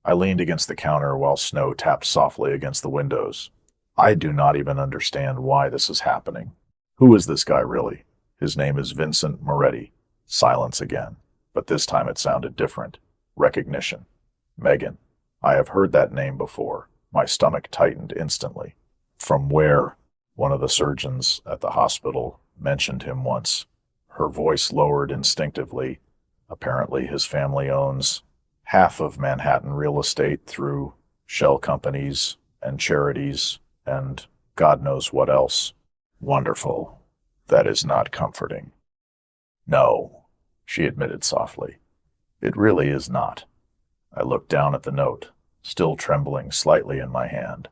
I leaned against the counter while snow tapped softly against the windows. I do not even understand why this is happening. Who is this guy really? His name is Vincent Moretti. Silence again. But this time it sounded different. Recognition. Megan. I have heard that name before. My stomach tightened instantly. From where? One of the surgeons at the hospital mentioned him once. Her voice lowered instinctively. Apparently his family owns half of Manhattan real estate through shell companies and charities and God knows what else. Wonderful. That is not comforting. No, she admitted softly. It really is not. I looked down at the note, still trembling slightly in my hand.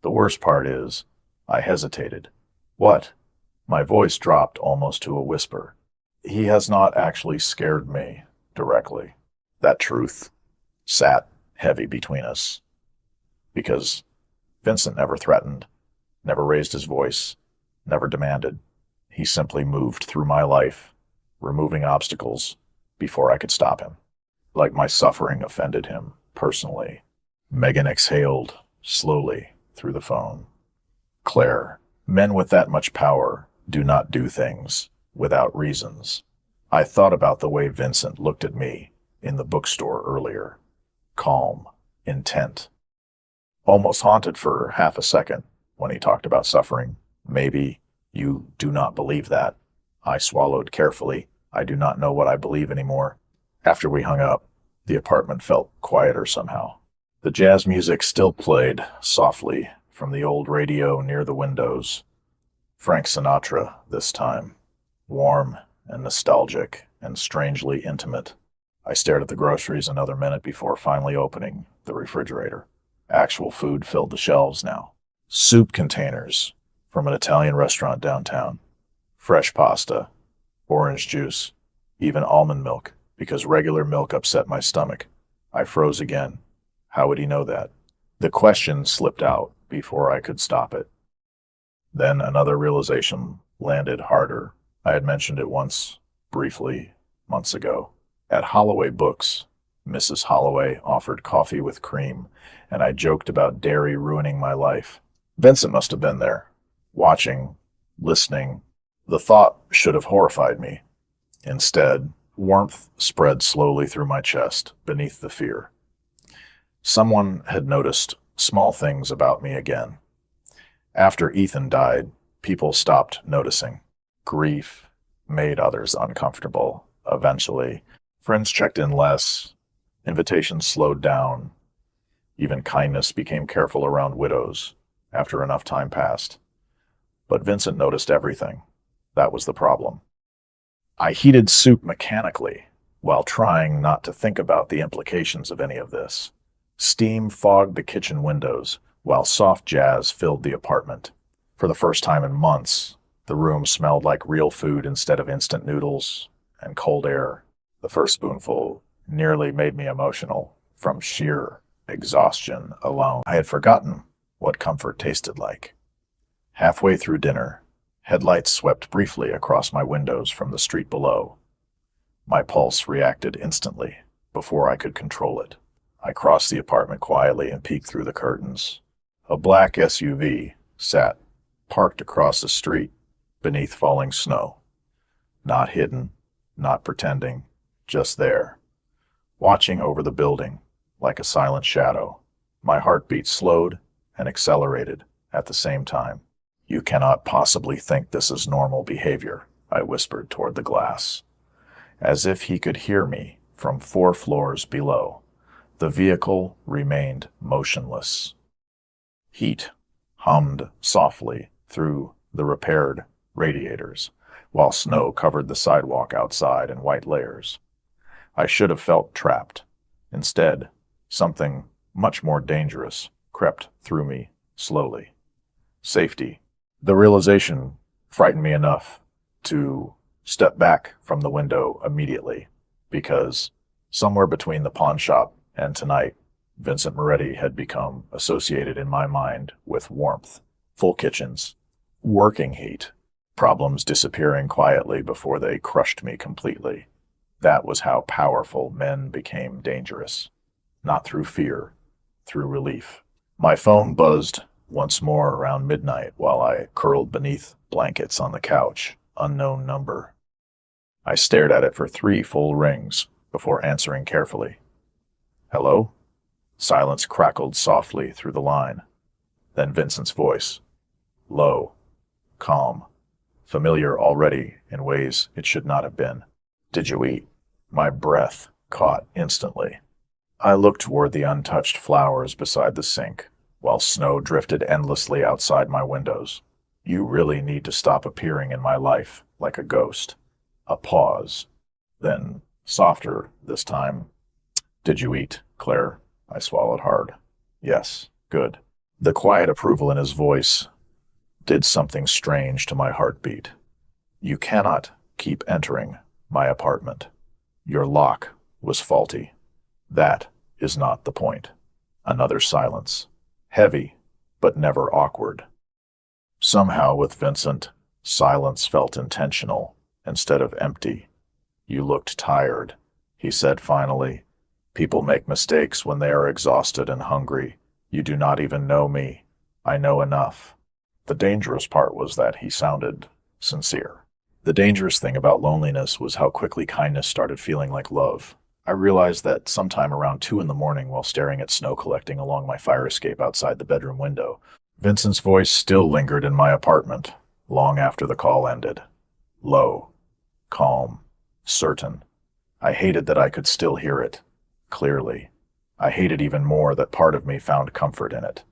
The worst part is, I hesitated. What? My voice dropped almost to a whisper. He has not actually scared me directly. That truth sat heavy between us. Because Vincent never threatened, never raised his voice, never demanded. He simply moved through my life, removing obstacles before I could stop him. Like my suffering offended him personally. Megan exhaled slowly through the phone. Claire, men with that much power do not do things without reasons. I thought about the way Vincent looked at me in the bookstore earlier. Calm, intent. Almost haunted for half a second when he talked about suffering. Maybe you do not believe that. I swallowed carefully. I do not know what I believe anymore. After we hung up, the apartment felt quieter somehow. The jazz music still played softly from the old radio near the windows. Frank Sinatra this time. Warm and nostalgic and strangely intimate. I stared at the groceries another minute before finally opening the refrigerator. Actual food filled the shelves now. Soup containers from an Italian restaurant downtown, fresh pasta, orange juice, even almond milk, because regular milk upset my stomach. I froze again. How would he know that? The question slipped out before I could stop it. Then another realization landed harder. I had mentioned it once, briefly, months ago. At Holloway Books, Mrs. Holloway offered coffee with cream, and I joked about dairy ruining my life. Vincent must have been there, watching, listening. The thought should have horrified me. Instead, warmth spread slowly through my chest, beneath the fear. Someone had noticed small things about me again. After Ethan died, people stopped noticing. Grief made others uncomfortable. Eventually, friends checked in less, invitations slowed down, even kindness became careful around widows after enough time passed. But Vincent noticed everything. That was the problem. I heated soup mechanically, while trying not to think about the implications of any of this. Steam fogged the kitchen windows, while soft jazz filled the apartment. For the first time in months, the room smelled like real food instead of instant noodles and cold air. The first spoonful nearly made me emotional from sheer exhaustion alone. I had forgotten what comfort tasted like. Halfway through dinner, headlights swept briefly across my windows from the street below. My pulse reacted instantly before I could control it. I crossed the apartment quietly and peeked through the curtains. A black SUV sat parked across the street beneath falling snow. Not hidden, not pretending, just there, watching over the building like a silent shadow. My heartbeat slowed and accelerated at the same time. "You cannot possibly think this is normal behavior," I whispered toward the glass, as if he could hear me from 4 floors below. The vehicle remained motionless. Heat hummed softly through the repaired radiators, while snow covered the sidewalk outside in white layers. I should have felt trapped. Instead, something much more dangerous crept through me slowly. Safety. The realization frightened me enough to step back from the window immediately, because somewhere between the pawn shop and tonight, Vincent Moretti had become associated in my mind with warmth, full kitchens, working heat, problems disappearing quietly before they crushed me completely. That was how powerful men became dangerous. Not through fear, through relief. My phone buzzed once more around midnight while I curled beneath blankets on the couch. Unknown number. I stared at it for 3 full rings before answering carefully. "Hello?" Silence crackled softly through the line. Then Vincent's voice. Low, calm, familiar already in ways it should not have been. "Did you eat?" My breath caught instantly. I looked toward the untouched flowers beside the sink, while snow drifted endlessly outside my windows. "You really need to stop appearing in my life like a ghost." A pause. Then, softer this time. "Did you eat, Claire?" I swallowed hard. "Yes, good." The quiet approval in his voice did something strange to my heartbeat. "You cannot keep entering my apartment. Your lock was faulty. That is not the point." Another silence. Heavy, but never awkward. Somehow with Vincent, silence felt intentional instead of empty. "You looked tired," he said finally. "People make mistakes when they are exhausted and hungry. You do not even know me. I know enough." The dangerous part was that he sounded sincere. The dangerous thing about loneliness was how quickly kindness started feeling like love. I realized that sometime around 2 in the morning while staring at snow collecting along my fire escape outside the bedroom window, Vincent's voice still lingered in my apartment, long after the call ended. Low, calm, certain. I hated that I could still hear it, clearly. I hated even more that part of me found comfort in it.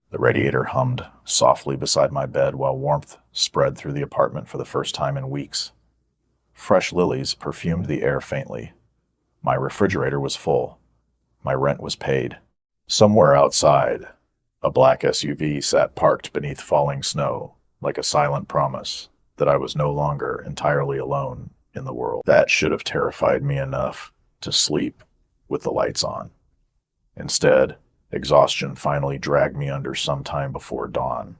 The radiator hummed softly beside my bed while warmth spread through the apartment for the first time in weeks. Fresh lilies perfumed the air faintly. My refrigerator was full. My rent was paid. Somewhere outside, a black SUV sat parked beneath falling snow, like a silent promise that I was no longer entirely alone in the world. That should have terrified me enough to sleep with the lights on. Instead, exhaustion finally dragged me under sometime before dawn.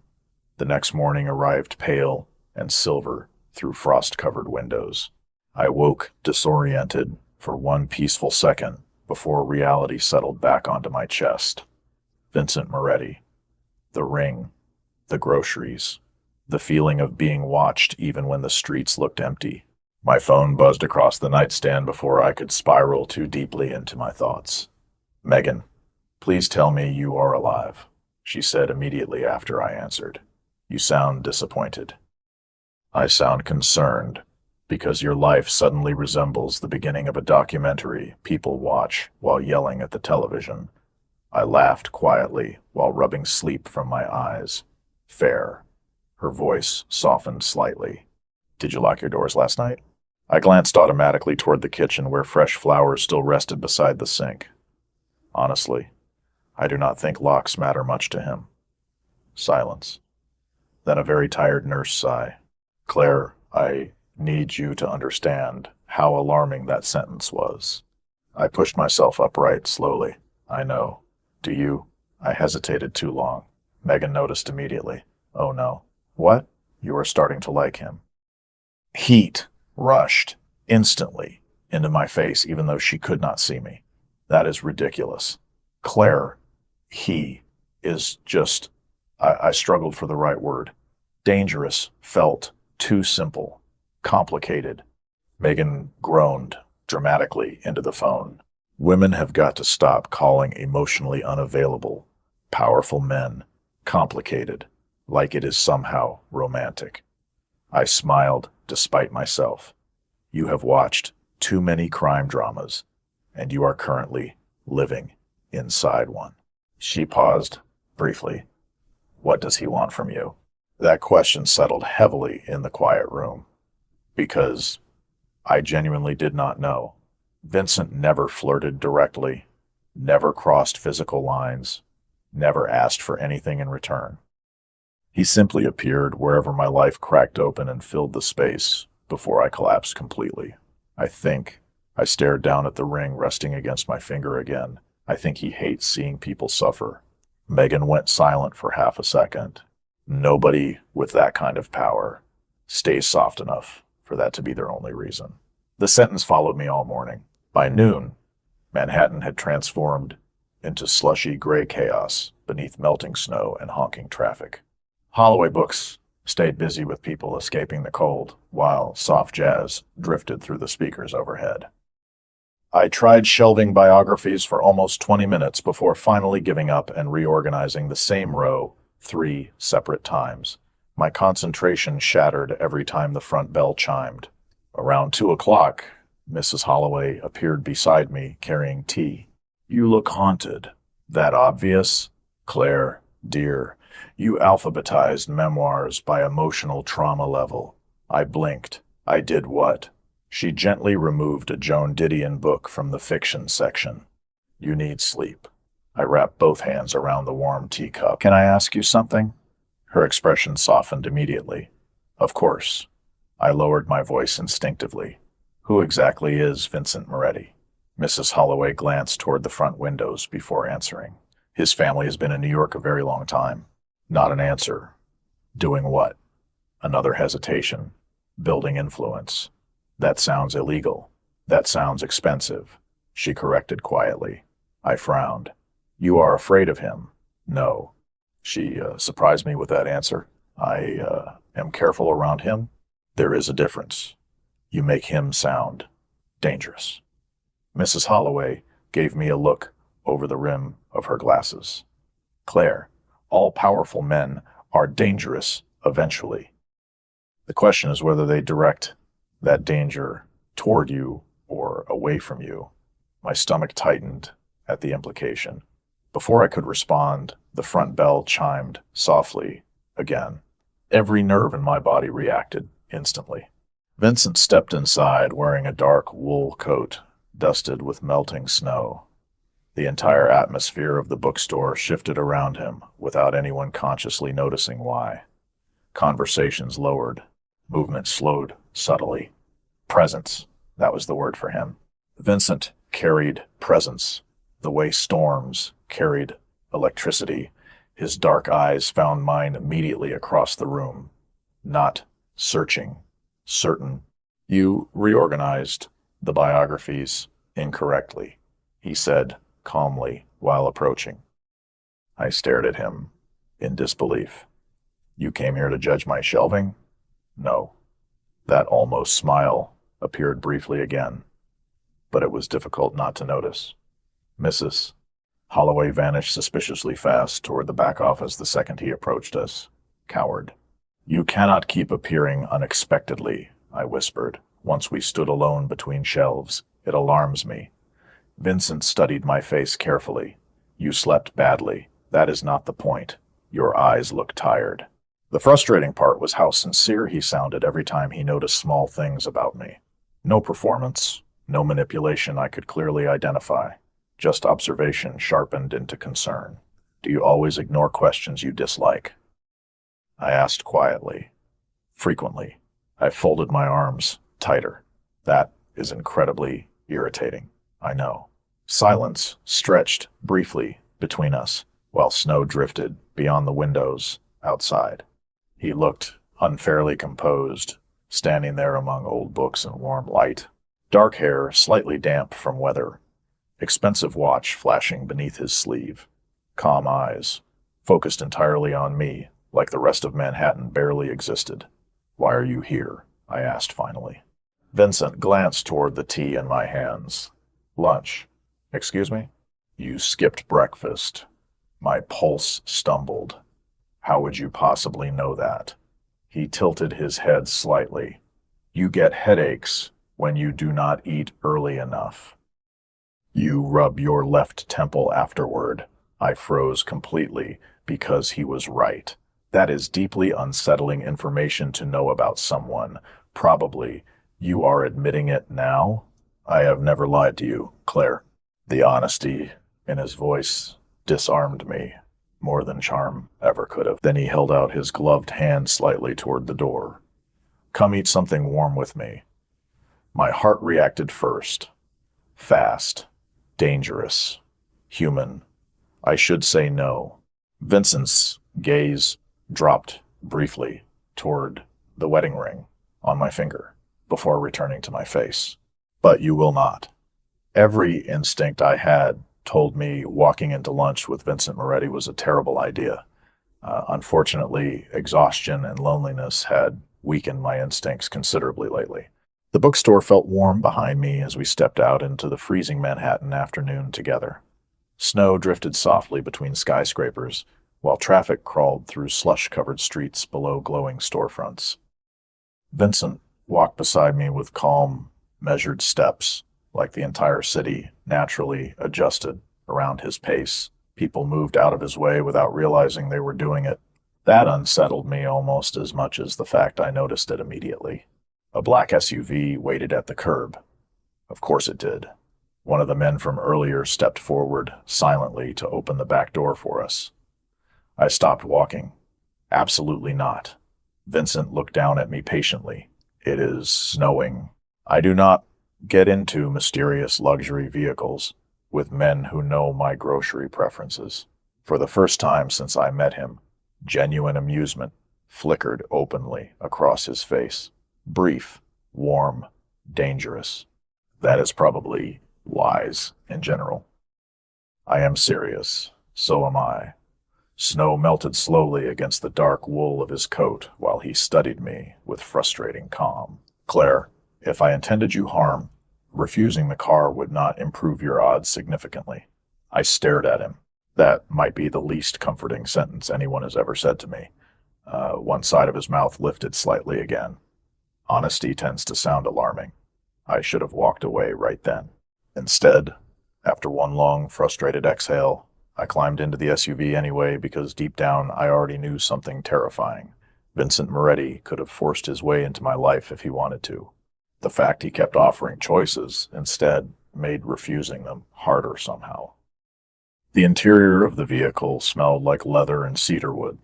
The next morning arrived pale and silver through frost-covered windows. I woke disoriented for one peaceful second before reality settled back onto my chest. Vincent Moretti. The ring. The groceries. The feeling of being watched even when the streets looked empty. My phone buzzed across the nightstand before I could spiral too deeply into my thoughts. "Megan, please tell me you are alive," she said immediately after I answered. "You sound disappointed." "I sound concerned, because your life suddenly resembles the beginning of a documentary people watch while yelling at the television." I laughed quietly while rubbing sleep from my eyes. "Fair." Her voice softened slightly. "Did you lock your doors last night?" I glanced automatically toward the kitchen where fresh flowers still rested beside the sink. "Honestly, I do not think locks matter much to him." Silence. Then a very tired nurse sigh. "Claire, I need you to understand how alarming that sentence was." I pushed myself upright slowly. "I know. Do you?" I hesitated too long. Megan noticed immediately. "Oh no." "What?" "You are starting to like him." Heat rushed instantly into my face, even though she could not see me. "That is ridiculous." "Claire, he is just—" I struggled for the right word. Dangerous felt too simple, complicated. Megan groaned dramatically into the phone. "Women have got to stop calling emotionally unavailable powerful men complicated, like it is somehow romantic." I smiled despite myself. "You have watched too many crime dramas, and you are currently living inside one." She paused briefly. "What does he want from you?" That question settled heavily in the quiet room, because I genuinely did not know. Vincent never flirted directly, never crossed physical lines, never asked for anything in return. He simply appeared wherever my life cracked open and filled the space before I collapsed completely. I stared down at the ring resting against my finger again. I think he hates seeing people suffer. Megan went silent for half a second. Nobody with that kind of power stays soft enough for that to be their only reason. The sentence followed me all morning. By noon, Manhattan had transformed into slushy gray chaos beneath melting snow and honking traffic. Holloway books stayed busy with people escaping the cold, while soft jazz drifted through the speakers overhead. I tried shelving biographies for almost 20 minutes before finally giving up and reorganizing the same row 3 separate times. My concentration shattered every time the front bell chimed. Around 2 o'clock, Mrs. Holloway appeared beside me carrying tea. "You look haunted." "That obvious?" "Claire, dear, you alphabetized memoirs by emotional trauma level." I blinked. "I did what?" She gently removed a Joan Didion book from the fiction section. "You need sleep." I wrapped both hands around the warm teacup. "Can I ask you something?" Her expression softened immediately. "Of course." I lowered my voice instinctively. "Who exactly is Vincent Moretti?" Mrs. Holloway glanced toward the front windows before answering. "His family has been in New York a very long time." Not an answer. "Doing what?" Another hesitation. "Building influence." "That sounds illegal." "That sounds expensive," she corrected quietly. I frowned. "You are afraid of him?" "No." She surprised me with that answer. I am careful around him." "There is a difference. You make him sound dangerous." Mrs. Holloway gave me a look over the rim of her glasses. "Claire, all powerful men are dangerous eventually. The question is whether they direct that danger toward you or away from you." My stomach tightened at the implication. Before I could respond, the front bell chimed softly again. Every nerve in my body reacted instantly. Vincent stepped inside wearing a dark wool coat, dusted with melting snow. The entire atmosphere of the bookstore shifted around him without anyone consciously noticing why. Conversations lowered. Movement slowed subtly. Presence, that was the word for him. Vincent carried presence, the way storms carried electricity. His dark eyes found mine immediately across the room. Not searching, certain. You reorganized the biographies incorrectly, he said calmly while approaching. I stared at him in disbelief. You came here to judge my shelving? No. That almost smile appeared briefly again, but it was difficult not to notice. Mrs. Holloway vanished suspiciously fast toward the back office the second he approached us. Coward. You cannot keep appearing unexpectedly, I whispered, once we stood alone between shelves. It alarms me. Vincent studied my face carefully. You slept badly. That is not the point. Your eyes look tired. The frustrating part was how sincere he sounded every time he noticed small things about me. No performance, no manipulation I could clearly identify. Just observation sharpened into concern. Do you always ignore questions you dislike? I asked quietly. Frequently. I folded my arms tighter. That is incredibly irritating, I know. Silence stretched briefly between us, while snow drifted beyond the windows outside. He looked unfairly composed, standing there among old books and warm light. Dark hair, slightly damp from weather. Expensive watch flashing beneath his sleeve. Calm eyes, focused entirely on me, like the rest of Manhattan barely existed. Why are you here? I asked finally. Vincent glanced toward the tea in my hands. Lunch. Excuse me? You skipped breakfast. My pulse stumbled. How would you possibly know that? He tilted his head slightly. You get headaches when you do not eat early enough. You rub your left temple afterward. I froze completely because he was right. That is deeply unsettling information to know about someone. Probably. You are admitting it now? I have never lied to you, Claire. The honesty in his voice disarmed me more than charm ever could have. Then he held out his gloved hand slightly toward the door. Come eat something warm with me. My heart reacted first. Fast. Dangerous. Human. I should say no. Vincent's gaze dropped briefly toward the wedding ring on my finger before returning to my face. But you will not. Every instinct I had told me walking into lunch with Vincent Moretti was a terrible idea. Unfortunately, exhaustion and loneliness had weakened my instincts considerably lately. The bookstore felt warm behind me as we stepped out into the freezing Manhattan afternoon together. Snow drifted softly between skyscrapers, while traffic crawled through slush-covered streets below glowing storefronts. Vincent walked beside me with calm, measured steps, like the entire city naturally adjusted around his pace. People moved out of his way without realizing they were doing it. That unsettled me almost as much as the fact I noticed it immediately. A black SUV waited at the curb. Of course it did. One of the men from earlier stepped forward silently to open the back door for us. I stopped walking. Absolutely not. Vincent looked down at me patiently. It is snowing. I do not get into mysterious luxury vehicles with men who know my grocery preferences. For the first time since I met him, genuine amusement flickered openly across his face. Brief, warm, dangerous. That is probably wise in general. I am serious. So am I. Snow melted slowly against the dark wool of his coat while he studied me with frustrating calm. Claire, if I intended you harm, refusing the car would not improve your odds significantly. I stared at him. That might be the least comforting sentence anyone has ever said to me. One side of his mouth lifted slightly again. Honesty tends to sound alarming. I should have walked away right then. Instead, after one long, frustrated exhale, I climbed into the SUV anyway because deep down I already knew something terrifying. Vincent Moretti could have forced his way into my life if he wanted to. The fact he kept offering choices instead made refusing them harder somehow. The interior of the vehicle smelled like leather and cedarwood.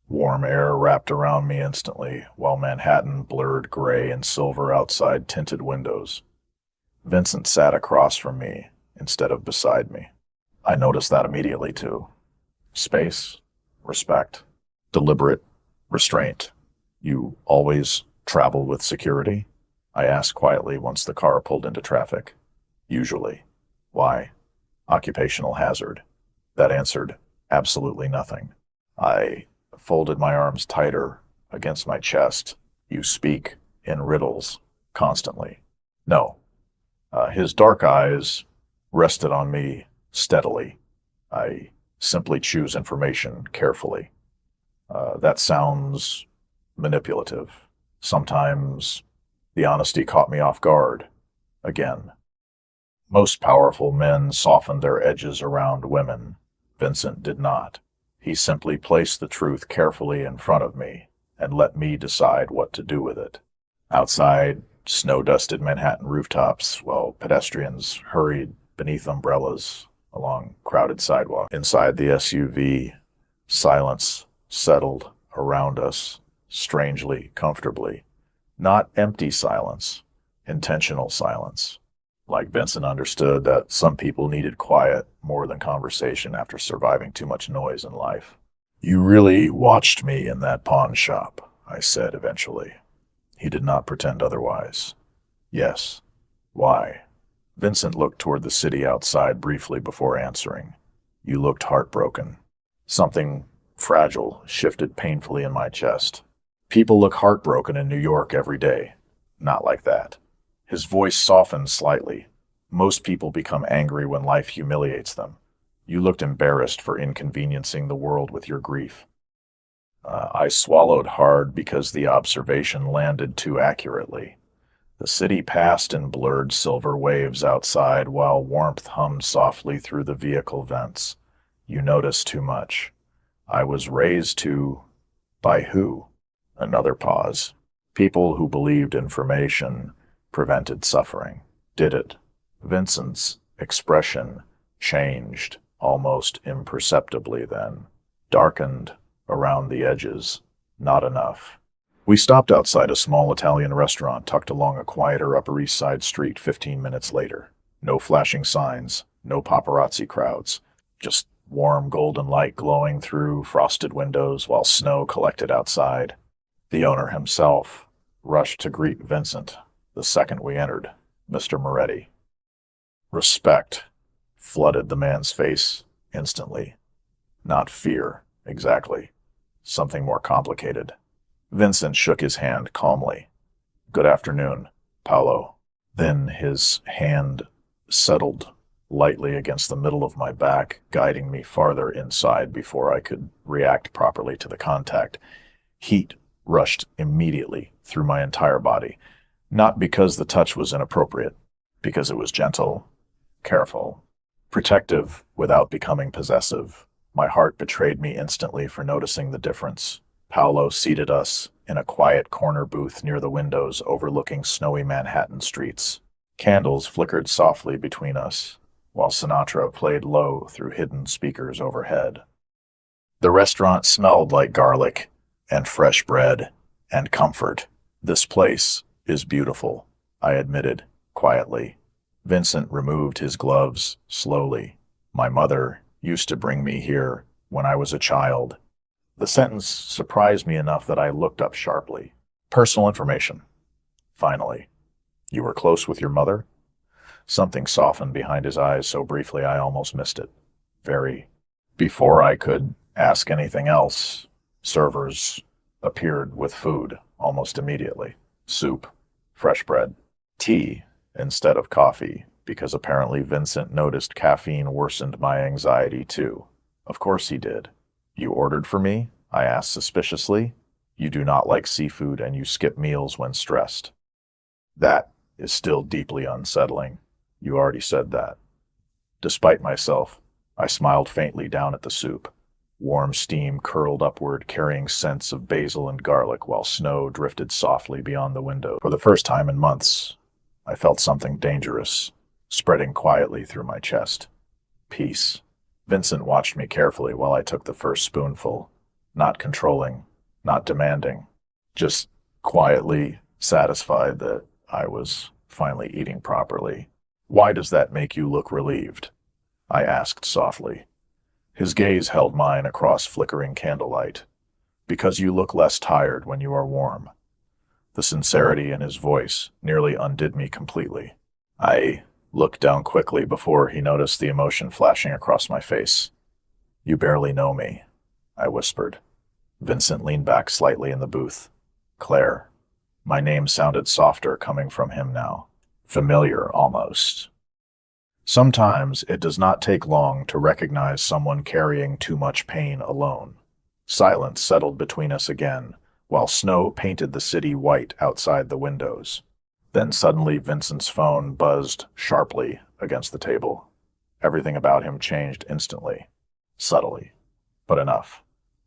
Warm air wrapped around me instantly, while Manhattan blurred gray and silver outside tinted windows. Vincent sat across from me instead of beside me. I noticed that immediately, too. Space, respect, deliberate restraint. You always travel with security? I asked quietly once the car pulled into traffic. Usually. Why? Occupational hazard. That answered absolutely nothing. I folded my arms tighter against my chest. You speak in riddles constantly. No. His dark eyes rested on me steadily. I simply choose information carefully. That sounds manipulative. Sometimes the honesty caught me off guard. Again, most powerful men soften their edges around women. Vincent did not. He simply placed the truth carefully in front of me and let me decide what to do with it. Outside, snow-dusted Manhattan rooftops, while pedestrians hurried beneath umbrellas along crowded sidewalks. Inside the SUV, silence settled around us, strangely comfortably. Not empty silence, intentional silence. Like Vincent understood that some people needed quiet more than conversation after surviving too much noise in life. "You really watched me in that pawn shop," I said eventually. He did not pretend otherwise. "Yes." "Why?" Vincent looked toward the city outside briefly before answering. "You looked heartbroken." Something fragile shifted painfully in my chest. People look heartbroken in New York every day. Not like that. His voice softened slightly. Most people become angry when life humiliates them. You looked embarrassed for inconveniencing the world with your grief. I swallowed hard because the observation landed too accurately. The city passed in blurred silver waves outside while warmth hummed softly through the vehicle vents. You noticed too much. I was raised to... By who? Another pause. People who believed information prevented suffering. Did it? Vincent's expression changed almost imperceptibly then, darkened around the edges. Not enough. We stopped outside a small Italian restaurant tucked along a quieter Upper East Side street 15 minutes later. No flashing signs, no paparazzi crowds, just warm golden light glowing through frosted windows while snow collected outside. The owner himself rushed to greet Vincent the second we entered, Mr. Moretti. Respect flooded the man's face instantly. Not fear, exactly. Something more complicated. Vincent shook his hand calmly. "Good afternoon, Paolo." Then his hand settled lightly against the middle of my back, guiding me farther inside before I could react properly to the contact. Heat rushed immediately through my entire body, not because the touch was inappropriate, because it was gentle, careful, protective without becoming possessive. My heart betrayed me instantly for noticing the difference. Paolo seated us in a quiet corner booth near the windows overlooking snowy Manhattan streets. Candles flickered softly between us, while Sinatra played low through hidden speakers overhead. The restaurant smelled like garlic and fresh bread and comfort. "This place is beautiful," I admitted quietly. Vincent removed his gloves slowly. "My mother used to bring me here when I was a child." The sentence surprised me enough that I looked up sharply. "Personal information." Finally. "You were close with your mother?" Something softened behind his eyes so briefly I almost missed it. "Very." Before I could ask anything else, servers appeared with food almost immediately. Soup, fresh bread, tea instead of coffee, because apparently Vincent noticed caffeine worsened my anxiety too. Of course he did. "You ordered for me?" I asked suspiciously. "You do not like seafood and you skip meals when stressed." "That is still deeply unsettling." "You already said that." Despite myself, I smiled faintly down at the soup. Warm steam curled upward, carrying scents of basil and garlic, while snow drifted softly beyond the window. For the first time in months, I felt something dangerous spreading quietly through my chest. Peace. Vincent watched me carefully while I took the first spoonful, not controlling, not demanding, just quietly satisfied that I was finally eating properly. "Why does that make you look relieved?" I asked softly. His gaze held mine across flickering candlelight. "Because you look less tired when you are warm." The sincerity in his voice nearly undid me completely. I looked down quickly before he noticed the emotion flashing across my face. "You barely know me," I whispered. Vincent leaned back slightly in the booth. "Claire." My name sounded softer coming from him now. Familiar, almost. Sometimes it does not take long to recognize someone carrying too much pain alone. Silence settled between us again, while snow painted the city white outside the windows. Then suddenly Vincent's phone buzzed sharply against the table. Everything about him changed instantly. Subtly, but enough.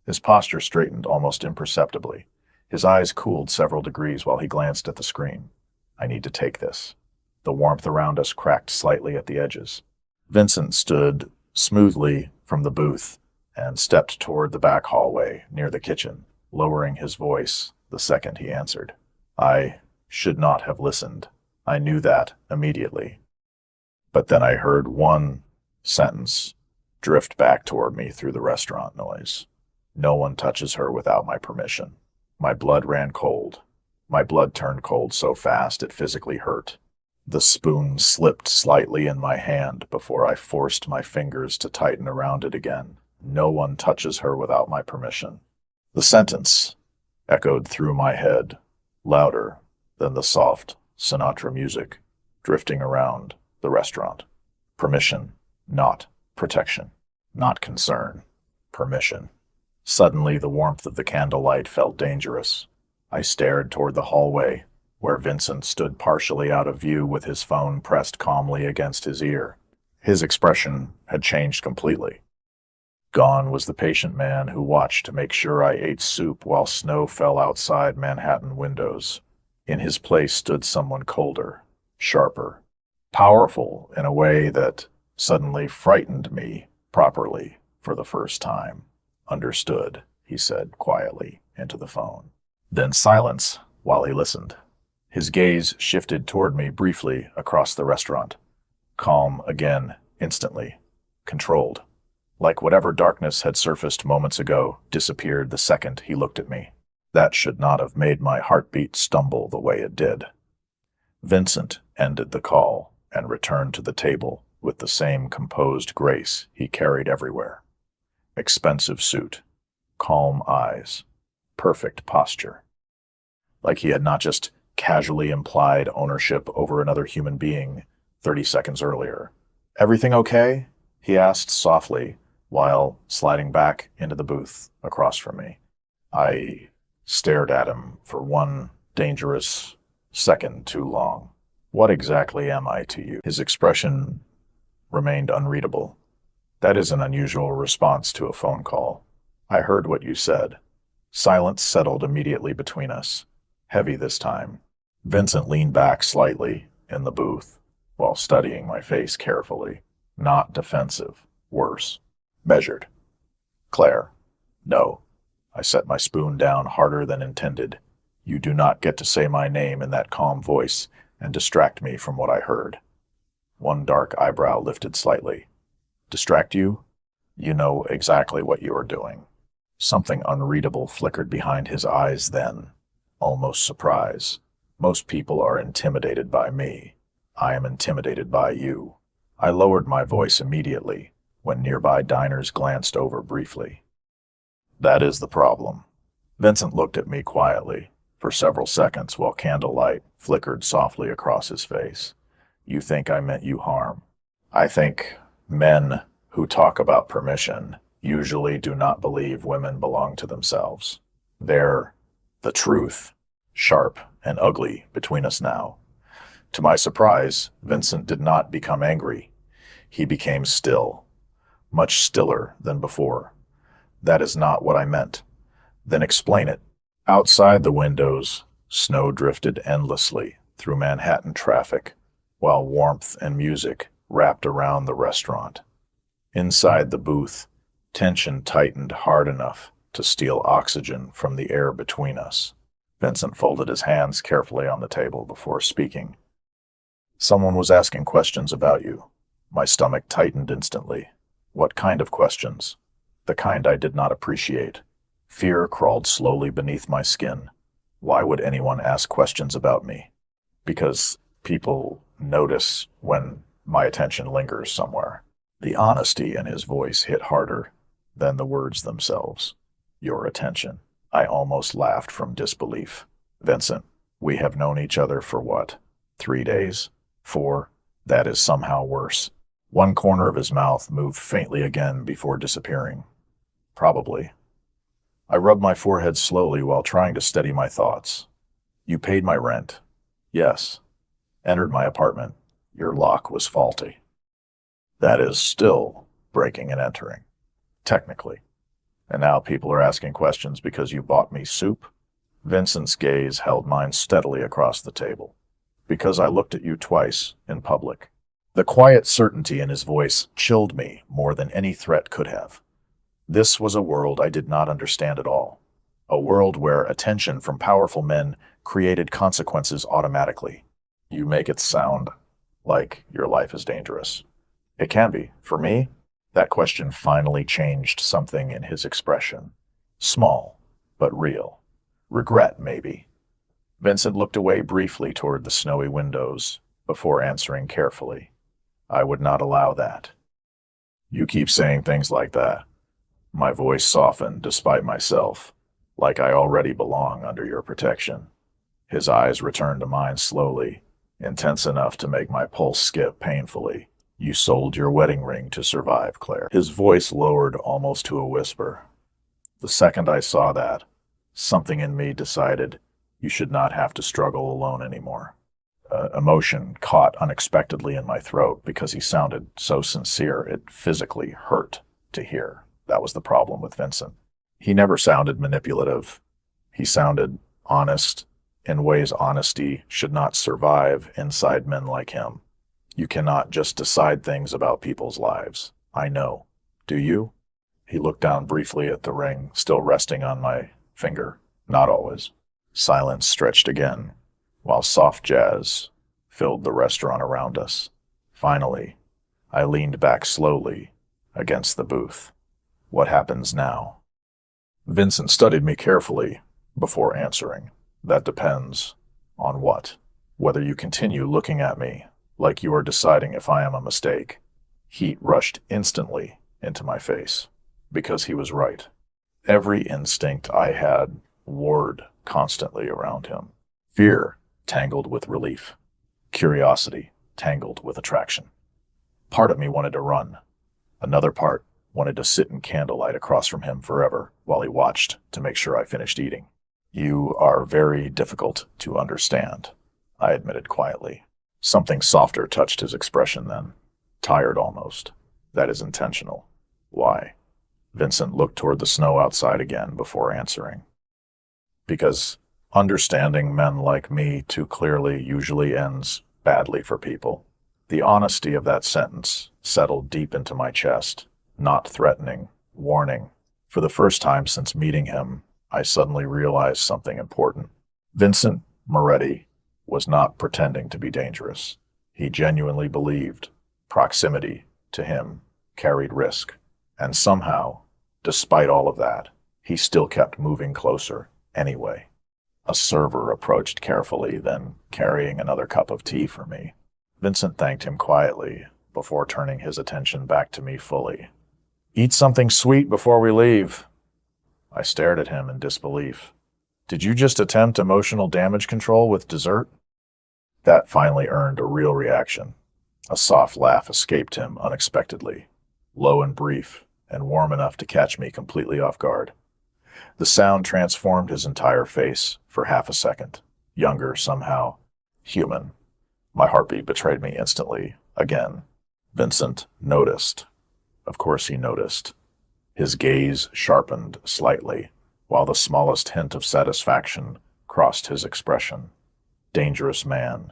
His posture straightened almost imperceptibly. His eyes cooled several degrees while he glanced at the screen. "I need to take this." The warmth around us cracked slightly at the edges. Vincent stood smoothly from the booth and stepped toward the back hallway near the kitchen, lowering his voice the second he answered. I should not have listened. I knew that immediately. But then I heard one sentence drift back toward me through the restaurant noise. "No one touches her without my permission." My blood ran cold. My blood turned cold so fast it physically hurt. The spoon slipped slightly in my hand before I forced my fingers to tighten around it again. "No one touches her without my permission." The sentence echoed through my head, louder than the soft Sinatra music drifting around the restaurant. Permission, not protection. Not concern. Permission. Suddenly, the warmth of the candlelight felt dangerous. I stared toward the hallway, where Vincent stood partially out of view with his phone pressed calmly against his ear. His expression had changed completely. Gone was the patient man who watched to make sure I ate soup while snow fell outside Manhattan windows. In his place stood someone colder, sharper, powerful in a way that suddenly frightened me properly for the first time. "Understood," he said quietly into the phone. Then silence while he listened. His gaze shifted toward me briefly across the restaurant. Calm again, instantly. Controlled. Like whatever darkness had surfaced moments ago disappeared the second he looked at me. That should not have made my heartbeat stumble the way it did. Vincent ended the call and returned to the table with the same composed grace he carried everywhere. Expensive suit, calm eyes, perfect posture. Like he had not just casually implied ownership over another human being 30 seconds earlier. "Everything okay?" he asked softly while sliding back into the booth across from me. I stared at him for one dangerous second too long. "What exactly am I to you?" His expression remained unreadable. "That is an unusual response to a phone call." "I heard what you said." Silence settled immediately between us, heavy this time. Vincent leaned back slightly in the booth while studying my face carefully. Not defensive, worse. Measured. "Claire." "No." I set my spoon down harder than intended. "You do not get to say my name in that calm voice and distract me from what I heard." One dark eyebrow lifted slightly. "Distract you?" "You know exactly what you are doing." Something unreadable flickered behind his eyes then. Almost surprise. "Most people are intimidated by me. I am intimidated by you." I lowered my voice immediately when nearby diners glanced over briefly. "That is the problem." Vincent looked at me quietly for several seconds while candlelight flickered softly across his face. "You think I meant you harm." "I think men who talk about permission usually do not believe women belong to themselves. They're the truth, sharp and ugly between us now." To my surprise, Vincent did not become angry. He became still, much stiller than before. That is not what I meant. Then explain it. Outside the windows, snow drifted endlessly through Manhattan traffic, while warmth and music wrapped around the restaurant. Inside the booth, tension tightened hard enough to steal oxygen from the air between us. Vincent folded his hands carefully on the table before speaking. Someone was asking questions about you. My stomach tightened instantly. What kind of questions? The kind I did not appreciate. Fear crawled slowly beneath my skin. Why would anyone ask questions about me? Because people notice when my attention lingers somewhere. The honesty in his voice hit harder than the words themselves. Your attention. I almost laughed from disbelief. Vincent, we have known each other for what? 3 days? 4? That is somehow worse. One corner of his mouth moved faintly again before disappearing. Probably. I rubbed my forehead slowly while trying to steady my thoughts. You paid my rent. Yes. Entered my apartment. Your lock was faulty. That is still breaking and entering. Technically. And now people are asking questions because you bought me soup? Vincent's gaze held mine steadily across the table. Because I looked at you twice in public. The quiet certainty in his voice chilled me more than any threat could have. This was a world I did not understand at all. A world where attention from powerful men created consequences automatically. You make it sound like your life is dangerous. It can be. For me, that question finally changed something in his expression. Small, but real. Regret, maybe. Vincent looked away briefly toward the snowy windows before answering carefully. I would not allow that. You keep saying things like that. My voice softened despite myself, like I already belong under your protection. His eyes returned to mine slowly, intense enough to make my pulse skip painfully. You sold your wedding ring to survive, Claire. His voice lowered almost to a whisper. The second I saw that, something in me decided you should not have to struggle alone anymore. Emotion caught unexpectedly in my throat because he sounded so sincere it physically hurt to hear. That was the problem with Vincent. He never sounded manipulative. He sounded honest in ways honesty should not survive inside men like him. You cannot just decide things about people's lives. I know. Do you? He looked down briefly at the ring, still resting on my finger. Not always. Silence stretched again, while soft jazz filled the restaurant around us. Finally, I leaned back slowly against the booth. What happens now? Vincent studied me carefully before answering. That depends on what? Whether you continue looking at me like you are deciding if I am a mistake. Heat rushed instantly into my face, because he was right. Every instinct I had warred constantly around him. Fear tangled with relief. Curiosity tangled with attraction. Part of me wanted to run. Another part wanted to sit in candlelight across from him forever while he watched to make sure I finished eating. You are very difficult to understand, I admitted quietly. Something softer touched his expression then. Tired almost. That is intentional. Why? Vincent looked toward the snow outside again before answering. Because understanding men like me too clearly usually ends badly for people. The honesty of that sentence settled deep into my chest, not threatening, warning. For the first time since meeting him, I suddenly realized something important. Vincent Moretti was not pretending to be dangerous. He genuinely believed proximity to him carried risk. And somehow, despite all of that, he still kept moving closer anyway. A server approached carefully, then carrying another cup of tea for me. Vincent thanked him quietly before turning his attention back to me fully. Eat something sweet before we leave. I stared at him in disbelief. Did you just attempt emotional damage control with dessert? That finally earned a real reaction. A soft laugh escaped him unexpectedly, low and brief, and warm enough to catch me completely off guard. The sound transformed his entire face for half a second. Younger, somehow. Human. My heartbeat betrayed me instantly. Again. Vincent noticed. Of course he noticed. His gaze sharpened slightly, while the smallest hint of satisfaction crossed his expression. Dangerous man,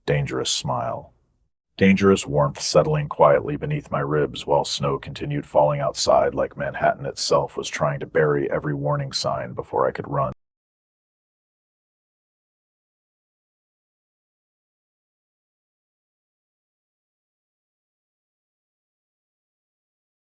dangerous smile. Dangerous warmth settling quietly beneath my ribs while snow continued falling outside like Manhattan itself was trying to bury every warning sign before I could run.